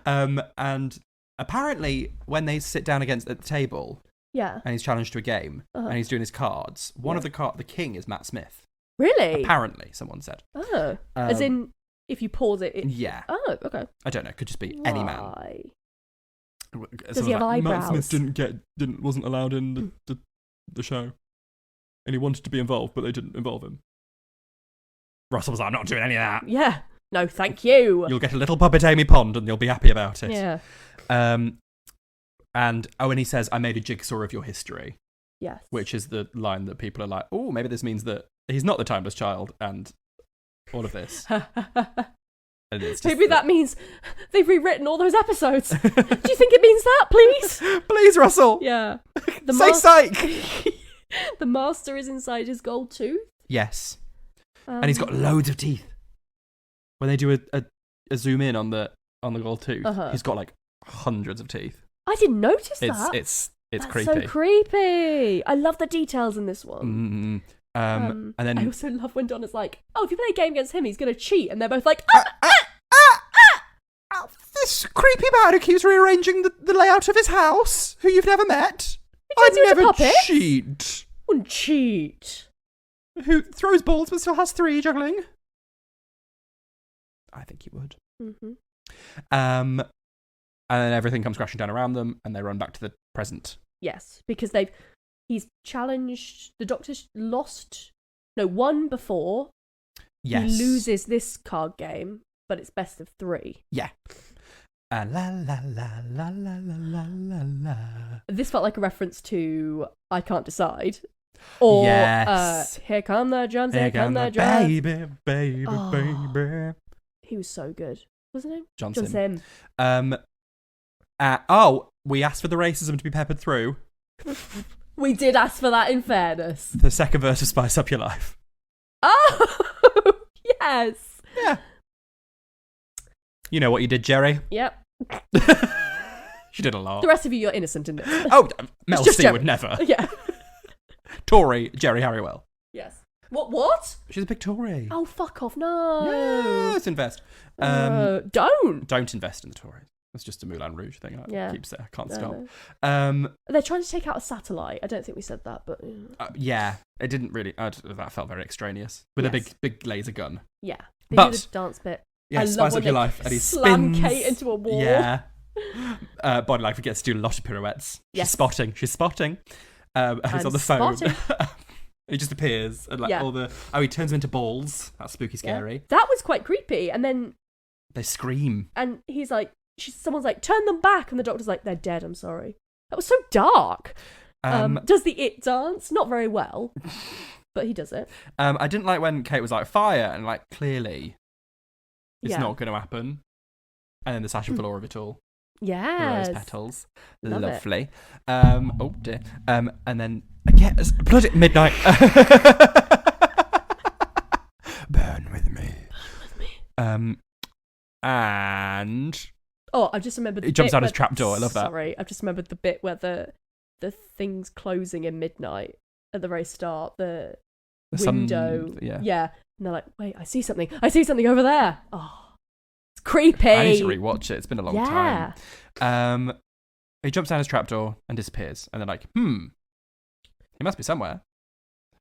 S1: And apparently, when they sit down at the table
S2: Yeah.
S1: and he's challenged to a game and he's doing his cards, one of the king is Matt Smith.
S2: Really?
S1: Apparently, someone said.
S2: Oh. As in, if you pause it.
S1: Yeah.
S2: Oh, okay.
S1: I don't know. Could just be any man.
S2: Why?
S1: Does
S2: he have eyebrows?
S1: Matt Smith wasn't allowed in the show, and he wanted to be involved, but they didn't involve him. Russell was like, I'm not doing any of that.
S2: Yeah. No, thank you.
S1: You'll get a little puppet Amy Pond, and you'll be happy about it.
S2: Yeah.
S1: And he says, I made a jigsaw of your history.
S2: Yes.
S1: Which is the line that people are like, oh, maybe this means that he's not the timeless child, and all of this. And it's just
S2: Maybe that means they've rewritten all those episodes. Do you think it means that, please?
S1: Please, Russell.
S2: Yeah.
S1: Say psych.
S2: The master is inside his gold tooth.
S1: Yes. And he's got loads of teeth. When they do a zoom in on the gold tooth, he's got like hundreds of teeth.
S2: I didn't notice that.
S1: It's
S2: That's
S1: creepy.
S2: so creepy. I love the details in this one.
S1: And then
S2: I also love when Donna's like, oh, if you play a game against him, he's going to cheat. And they're both like,
S1: this creepy man who keeps rearranging the layout of his house, who you've never met. I'd
S2: turns you into
S1: never
S2: puppets?
S1: cheat.
S2: wouldn't cheat.
S1: Who throws balls but still has 3 juggling? I think he would.
S2: Mm-hmm.
S1: And then everything comes crashing down around them, and they run back to the present.
S2: Yes, because he's challenged, the Doctor's won before.
S1: Yes.
S2: He loses this card game, but it's best of 3.
S1: Yeah. La la la la la la la la la.
S2: This felt like a reference to I Can't Decide. Or
S1: Yes.
S2: Here Come the Drums, Here Come the Drums.
S1: Baby.
S2: He was so good. What's his name?
S1: John
S2: Sim.
S1: We asked for the racism to be peppered through.
S2: We did ask for that, in fairness.
S1: The second verse of Spice Up Your Life.
S2: Oh, yes.
S1: Yeah. You know what you did, Jerry?
S2: Yep.
S1: She did a lot.
S2: The rest of you, you're innocent in this.
S1: Oh, Mel
S2: just
S1: C
S2: Jerry.
S1: would never.
S2: Yeah.
S1: Tory, Jerry Halliwell.
S2: Yes. What?
S1: She's a big Tory.
S2: Oh, fuck off. No.
S1: Yes, invest.
S2: Don't.
S1: Don't invest in the Tories. That's just a Moulin Rouge thing. I can't stop.
S2: They're trying to take out a satellite. I don't think we said that, but...
S1: Yeah, it didn't really... that felt very extraneous. With a big laser gun.
S2: Yeah. They
S1: But-
S2: did a dance bit.
S1: Yeah,
S2: I love
S1: Spice
S2: when
S1: Up Your
S2: they
S1: Life. And he
S2: slam
S1: spins.
S2: Kate into a wall.
S1: Yeah. Bonnie Langford gets to do a lot of pirouettes.
S2: Yes.
S1: She's spotting. And he's on the phone.
S2: spotting.
S1: He just appears. And he turns them into balls. That's spooky scary.
S2: Yeah. That was quite creepy. And then...
S1: They scream.
S2: And he's like... Someone's like, turn them back. And the Doctor's like, they're dead, I'm sorry. That was so dark. Does the it dance? Not very well. But he does it.
S1: I didn't like when Kate was like, fire. And like, clearly... It's not going to happen. And then the Sash and Velour of it all.
S2: Yes.
S1: Rose petals.
S2: Love
S1: Lovely. Oh dear. And then again, bloody midnight. Burn with me. And
S2: Oh, I've just remembered.
S1: It jumps out his trapdoor. I love that.
S2: Sorry, I've just remembered the bit where the thing's closing in midnight at the very start. The window. Yeah. And they're like, wait, I see something over there. Oh, it's creepy.
S1: I need to rewatch it. It's been a long time. He jumps down his trapdoor and disappears. And they're like, he must be somewhere.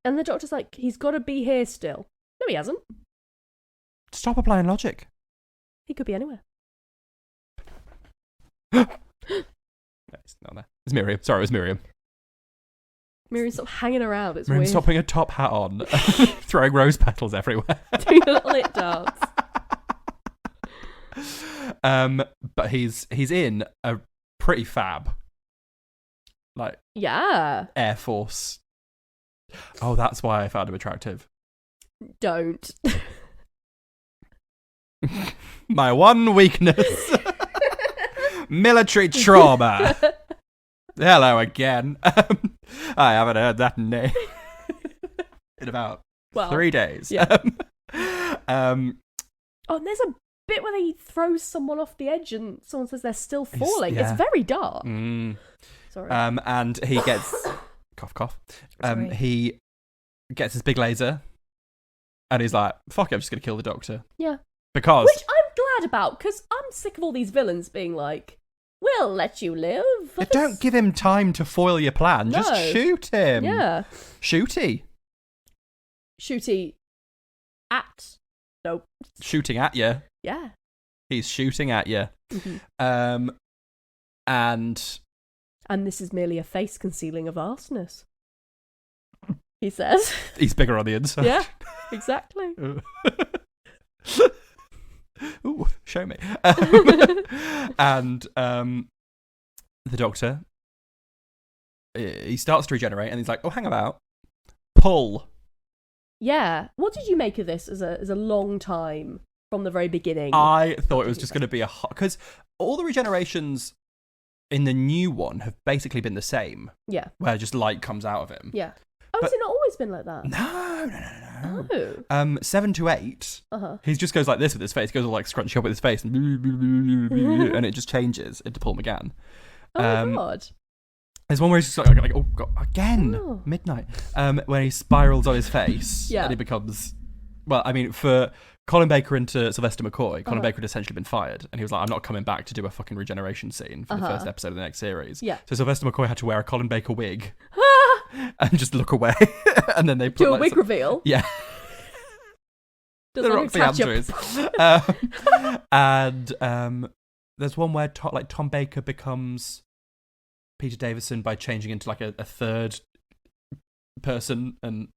S2: And the doctor's like, he's got to be here still. No, he hasn't.
S1: Stop applying logic.
S2: He could be anywhere.
S1: No, it's not there. It's Miriam. Sorry, it was Miriam.
S2: Miriam's sort of hanging around. It's
S1: Miriam's
S2: weird.
S1: putting a top hat on, throwing rose petals everywhere.
S2: Doing a little lip dance.
S1: But he's in a pretty fab, like,
S2: Yeah.
S1: Air Force. Oh, that's why I found him attractive.
S2: Don't.
S1: My one weakness. Military trauma. Hello again. I haven't heard that name in about 3 days.
S2: Yeah.
S1: Um,
S2: Oh, and there's a bit where he throws someone off the edge and someone says they're still falling.
S1: yeah.
S2: It's very dark. Sorry.
S1: and he gets cough cough.
S2: Sorry.
S1: He gets his big laser, and he's like, "Fuck it, I'm just gonna kill the doctor."
S2: Yeah.
S1: Because
S2: Which I'm glad about, because I'm sick of all these villains being like, "We'll let you live."
S1: don't give him time to foil your plan.
S2: No.
S1: Just shoot him.
S2: Yeah.
S1: Shooty.
S2: Shooty at. Nope.
S1: Shooting at you.
S2: Yeah.
S1: He's shooting at you.
S2: Mm-hmm.
S1: And
S2: And this is merely a face concealing a vastness. He says.
S1: he's bigger on the inside.
S2: Yeah, exactly.
S1: Ooh, show me. And the doctor, he starts to regenerate, and he's like, "Oh, hang about, pull."
S2: Yeah. What did you make of this as a long time from the very beginning?
S1: I thought it was just going to be a because all the regenerations in the new one have basically been the same.
S2: Yeah.
S1: Where just light comes out of him.
S2: Yeah. Oh,
S1: But-
S2: has it not always been like that?
S1: No.
S2: Oh.
S1: 7 to 8.
S2: Uh-huh.
S1: He just goes like this with his face. He goes all like scrunchy up with his face, and it just changes into Paul McGann.
S2: Oh my god.
S1: There's one where he's just like oh god, again,
S2: Oh.
S1: midnight. When he spirals on his face,
S2: Yeah.
S1: and he becomes, well, I mean, for Colin Baker into Sylvester McCoy, Colin Baker had essentially been fired, and he was like, "I'm not coming back to do a fucking regeneration scene for the first episode of the next series."
S2: Yeah.
S1: So Sylvester McCoy had to wear a Colin Baker wig and just look away, and then they put
S2: Do a
S1: like,
S2: wig reveal.
S1: yeah.
S2: Does
S1: The
S2: like a
S1: Roxy
S2: catch-up.
S1: Andrews. And there's one where Tom Baker becomes Peter Davison by changing into like a third person, and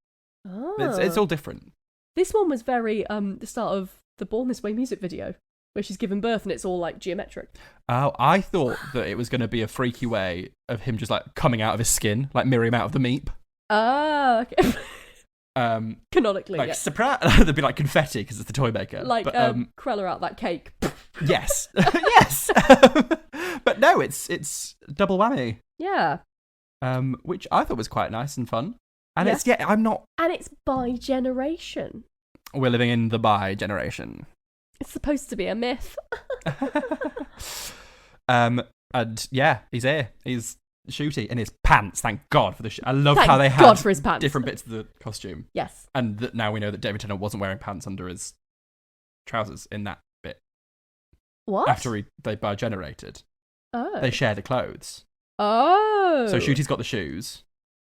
S1: it's all different.
S2: This one was very the start of the Born This Way music video, where she's given birth and it's all like geometric.
S1: Oh, I thought that it was going to be a freaky way of him just like coming out of his skin, like Miriam out of the meep.
S2: Ah, okay. Canonically,
S1: Like
S2: yeah.
S1: surprise, there'd be like confetti because it's the toy maker.
S2: Like
S1: but,
S2: Cruella out that cake.
S1: yes, yes. But no, it's double whammy.
S2: Yeah.
S1: Which I thought was quite nice and fun. And
S2: Yeah.
S1: I'm not.
S2: And it's by generation.
S1: We're living in the bi generation.
S2: It's supposed to be a myth.
S1: And yeah, he's here. He's shooty in his pants. Thank God for the. I love
S2: Thank
S1: how they had
S2: God for his pants.
S1: different bits of the costume,
S2: Yes.
S1: and that now we know that David Tennant wasn't wearing pants under his trousers in that bit.
S2: What?
S1: After they bi-generated,
S2: Oh.
S1: they share the clothes.
S2: Oh.
S1: So Shooty's got the shoes,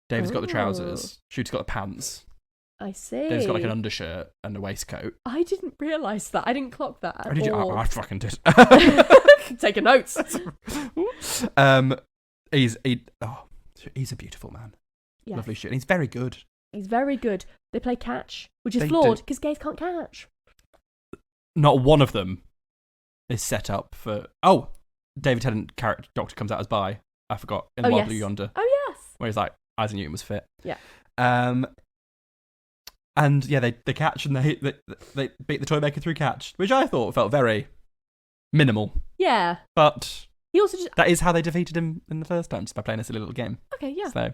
S1: David's got the
S2: Oh.
S1: trousers, Shooty's got the pants,
S2: I see.
S1: David's got like an undershirt and a waistcoat.
S2: I didn't realise that. I didn't clock that.
S1: Or did you?
S2: all.
S1: I fucking did.
S2: Taking notes.
S1: He's a beautiful man.
S2: Yes.
S1: Lovely shit. He's very good.
S2: He's very good. They play catch, which is
S1: They
S2: flawed
S1: do.
S2: because gays can't catch.
S1: Not one of them is set up for. Oh, David Tennant character doctor comes out as bi. I forgot in the Wild Blue Yonder,
S2: Oh yes.
S1: where he's like Isaac Newton was fit.
S2: Yeah.
S1: And yeah, they catch and they beat the toy maker through catch, which I thought felt very minimal.
S2: Yeah.
S1: But
S2: He also just
S1: that is how they defeated him in the first time, just by playing a silly little game.
S2: okay. Yeah.
S1: So.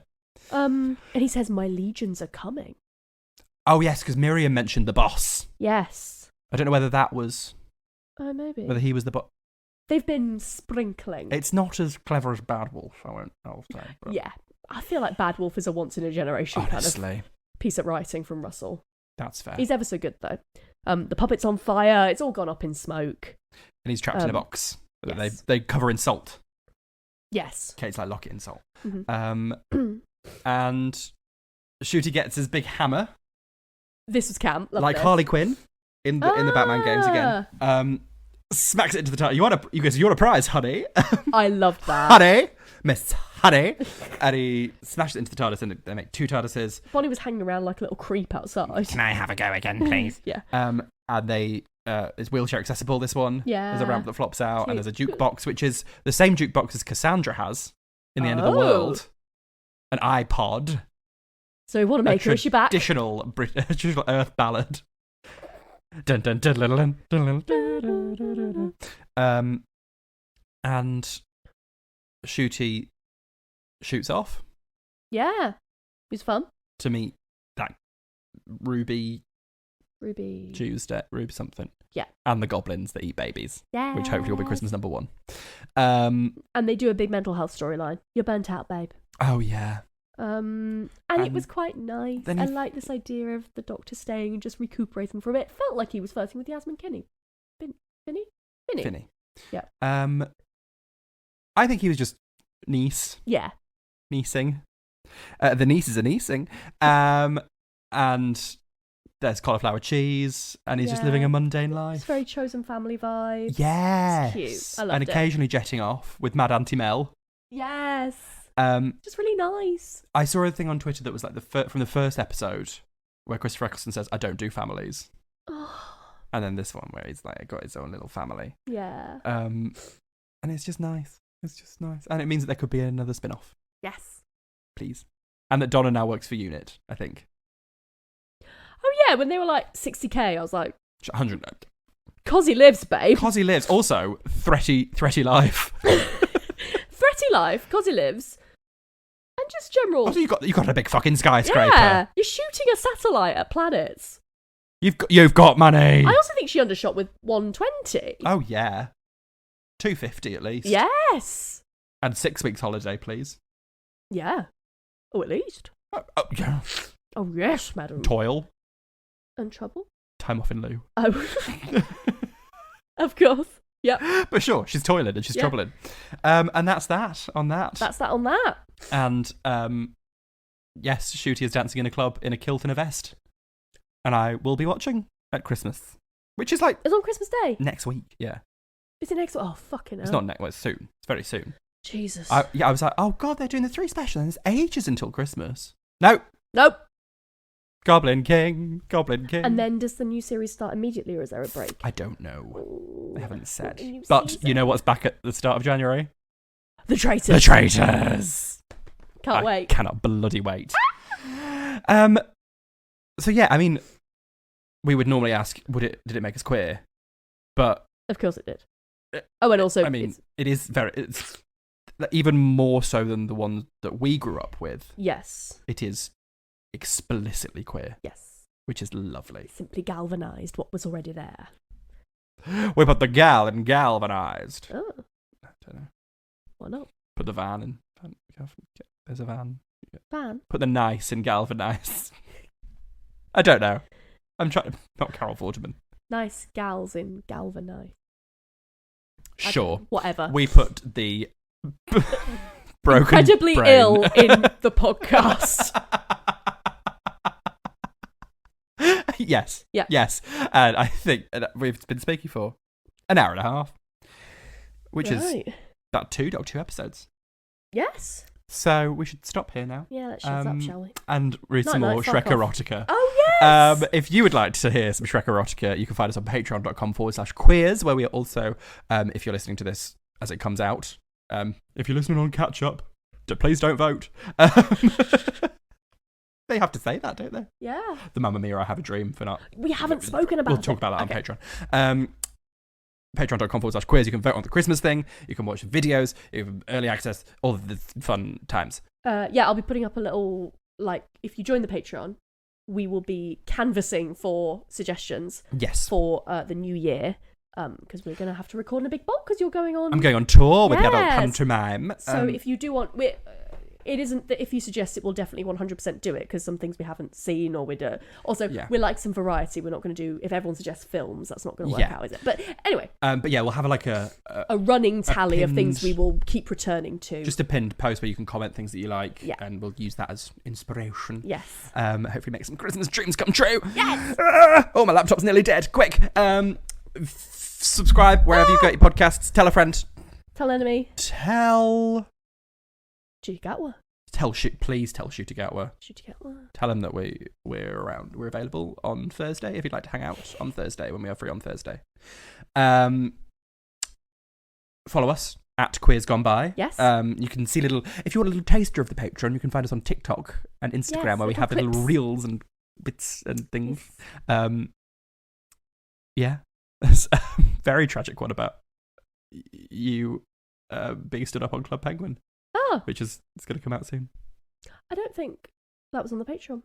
S2: And he says, "My legions are coming."
S1: Oh yes, because Miriam mentioned the boss.
S2: Yes.
S1: I don't know whether that was
S2: Maybe.
S1: whether he was the boss.
S2: They've been sprinkling.
S1: It's not as clever as Bad Wolf, I'll say. But
S2: Yeah. I feel like Bad Wolf is a once in a generation kind
S1: honestly,
S2: of piece of writing from Russell.
S1: that's fair.
S2: He's ever so good though. The puppet's on fire. It's all gone up in smoke.
S1: And he's trapped in a box that
S2: yes.
S1: they cover in salt.
S2: Yes.
S1: Kate's like, lock it in salt.
S2: Mhm.
S1: And Shooty gets his big hammer,
S2: This was camp. Love
S1: like
S2: this.
S1: Harley Quinn in the Batman games again. Smacks it into the TARDIS. You want a prize, honey?
S2: I loved that.
S1: Honey, Miss Honey, and he smashes it into the TARDIS, and they make 2 TARDISes.
S2: Bonnie was hanging around like a little creep outside.
S1: Can I have a go again, please?
S2: Yeah.
S1: And they it's wheelchair accessible. This one.
S2: Yeah.
S1: There's a ramp that flops out, and
S2: Cute.
S1: there's a jukebox, which is the same jukebox as Cassandra has in the End of the World. An iPod.
S2: So we want to make her. Is she back?
S1: Traditional Earth ballad. Dun, dun, dun, dun, dun, dun, dun, dun. And Shooty shoots off
S2: Yeah. It was fun.
S1: to meet that Ruby
S2: Ruby.
S1: Tuesday, Ruby something.
S2: Yeah.
S1: And the goblins that eat babies,
S2: Yeah.
S1: which hopefully will be Christmas number 1.
S2: And they do a big mental health storyline. You're burnt out, babe.
S1: Oh yeah.
S2: And it was quite nice.
S1: then
S2: I
S1: he-
S2: like this idea of the Doctor staying and just recuperating from it. Felt like he was flirting with Yasmin Kinney. Finney. Yeah.
S1: I think he was just
S2: Yeah.
S1: niecing. The nieces are niecing. And there's cauliflower cheese, and he's just
S2: Yeah.
S1: living a mundane
S2: It's
S1: life.
S2: very chosen family vibes.
S1: Yes.
S2: It's cute. I loved
S1: and
S2: it.
S1: occasionally jetting off with Mad Auntie Mel.
S2: Yes.
S1: Just
S2: really nice.
S1: I saw a thing on Twitter that was like from the first episode where Christopher Eccleston says, "I don't do families," and then this one where he's like got his own little family.
S2: Yeah.
S1: And it's just nice. It's just nice, and it means that there could be another spin-off,
S2: Yes.
S1: please, and that Donna now works for Unit. I think
S2: Oh yeah, when they were like 60k, I was like,
S1: 100.
S2: "Cause he lives, babe."
S1: Cos he lives. Also, threaty life.
S2: Threaty life, cause he lives, and just general.
S1: Also, you got a big fucking skyscraper.
S2: Yeah, you're shooting a satellite at planets.
S1: You've got money.
S2: I also think she undershot with 120.
S1: Oh yeah, 250 at least.
S2: Yes.
S1: And 6 weeks holiday, please.
S2: Yeah. Oh, at least.
S1: Oh yeah.
S2: Oh yes, madam.
S1: Toil.
S2: And trouble.
S1: Time off in lieu.
S2: Oh. Of course. Yep.
S1: But sure, she's toiling and she's troubling. And that's that on that.
S2: That's that on that.
S1: And yes, Shooty is dancing in a club in a kilt and a vest. And I will be watching at Christmas. Which is like
S2: It's on Christmas Day.
S1: next week, yeah.
S2: Is it next? Oh, fucking hell.
S1: It's not next, well, it's soon. It's very soon.
S2: Jesus.
S1: I was like, oh god, they're doing the 3 special and there's ages until Christmas. No.
S2: Nope.
S1: Goblin King.
S2: And then does the new series start immediately, or is there a break?
S1: I don't know.
S2: Ooh,
S1: They haven't said.
S2: the new
S1: But
S2: season.
S1: you know what's back at the start of January?
S2: The Traitors.
S1: The Traitors.
S2: Can't
S1: I
S2: wait.
S1: cannot bloody wait. So yeah, I mean, we would normally ask, did it make us queer? But
S2: Of course it did. Oh, and also,
S1: I mean, it's even more so than the one that we grew up with.
S2: yes,
S1: It is explicitly queer,
S2: yes.
S1: which is lovely.
S2: Simply galvanised what was already there.
S1: We put the gal in galvanized.
S2: Oh,
S1: I don't know.
S2: why not?
S1: Put the van in. There's a van.
S2: Fan.
S1: Put the nice in galvanized. I don't know. I'm trying. Not Carol Vorderman.
S2: Nice gals in galvanised.
S1: Sure.
S2: Whatever.
S1: We put the broken
S2: Incredibly
S1: brain.
S2: ill in the podcast.
S1: Yes.
S2: Yeah.
S1: Yes. And I think we've been speaking for an hour and a half, which is
S2: Right.
S1: about 2 episodes.
S2: Yes.
S1: So we should stop here now
S2: Yeah, let's shut up, shall we?
S1: and read some
S2: Night,
S1: more
S2: fuck
S1: Shrek
S2: off.
S1: erotica.
S2: Oh, yes!
S1: If you would like to hear some Shrek erotica, you can find us on patreon.com/queers, where we are also, if you're listening to this as it comes out, if you're listening on catch up, please don't vote. They have to say that, don't they?
S2: Yeah.
S1: The Mamma Mia, I Have a Dream for not.
S2: We haven't spoken about
S1: We'll
S2: it.
S1: talk about that
S2: Okay.
S1: on Patreon. Patreon.com/queers. You can vote on the Christmas thing. You can watch videos. You have early access. All of the fun times.
S2: Yeah, I'll be putting up a little, like, if you join the Patreon, we will be canvassing for suggestions
S1: Yes.
S2: for the new year, because we're going to have to record in a big bulk because you're going on.
S1: I'm going on tour with the adult
S2: Yes.
S1: pantomime.
S2: So if you do want, it isn't that if you suggest it, we'll definitely 100% do it, because some things we haven't seen or we'd also we like some variety. We're not going to do, if everyone suggests films, that's not going to work out, is it? But anyway,
S1: but yeah, we'll have
S2: a running tally of things we will keep returning to.
S1: Just a pinned post where you can comment things that you like, and we'll use that as inspiration.
S2: Yes.
S1: Hopefully make some Christmas dreams come true.
S2: Yes.
S1: Oh, my laptop's nearly dead. Quick. Subscribe wherever you got your podcasts. Tell a friend.
S2: Tell enemy.
S1: Tell
S2: Gatwa.
S1: Please tell Shooter Gatwa.
S2: Gatwa.
S1: Tell him that we're around. We're available on Thursday if you'd like to hang out on Thursday when we are free on Thursday. Follow us at Queers Gone By.
S2: Yes.
S1: You can see if you want a little taster of the Patreon, you can find us on TikTok and Instagram where we have little reels and bits and things. Yeah. There's a very tragic one about you being stood up on Club Penguin.
S2: Oh.
S1: Which is it's going to come out soon.
S2: I don't think that was on the Patreon.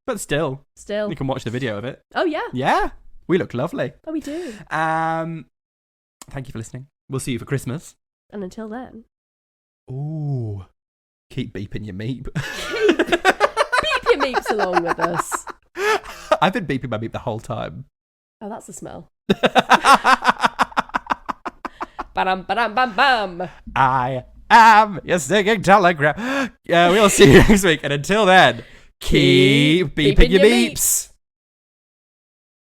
S1: But still.
S2: You
S1: can watch the video of it.
S2: Oh, yeah.
S1: Yeah. We look lovely.
S2: Oh, we do.
S1: Thank you for listening. We'll see you for Christmas.
S2: And until then.
S1: Ooh. Keep beeping your meep.
S2: Beep your meeps along with us.
S1: I've been beeping my meep the whole time.
S2: Oh, that's the smell. Ba-dum, ba-dum, bam, bam.
S1: I am your singing telegram. We'll see you next week. And until then, keep beeping your beeps.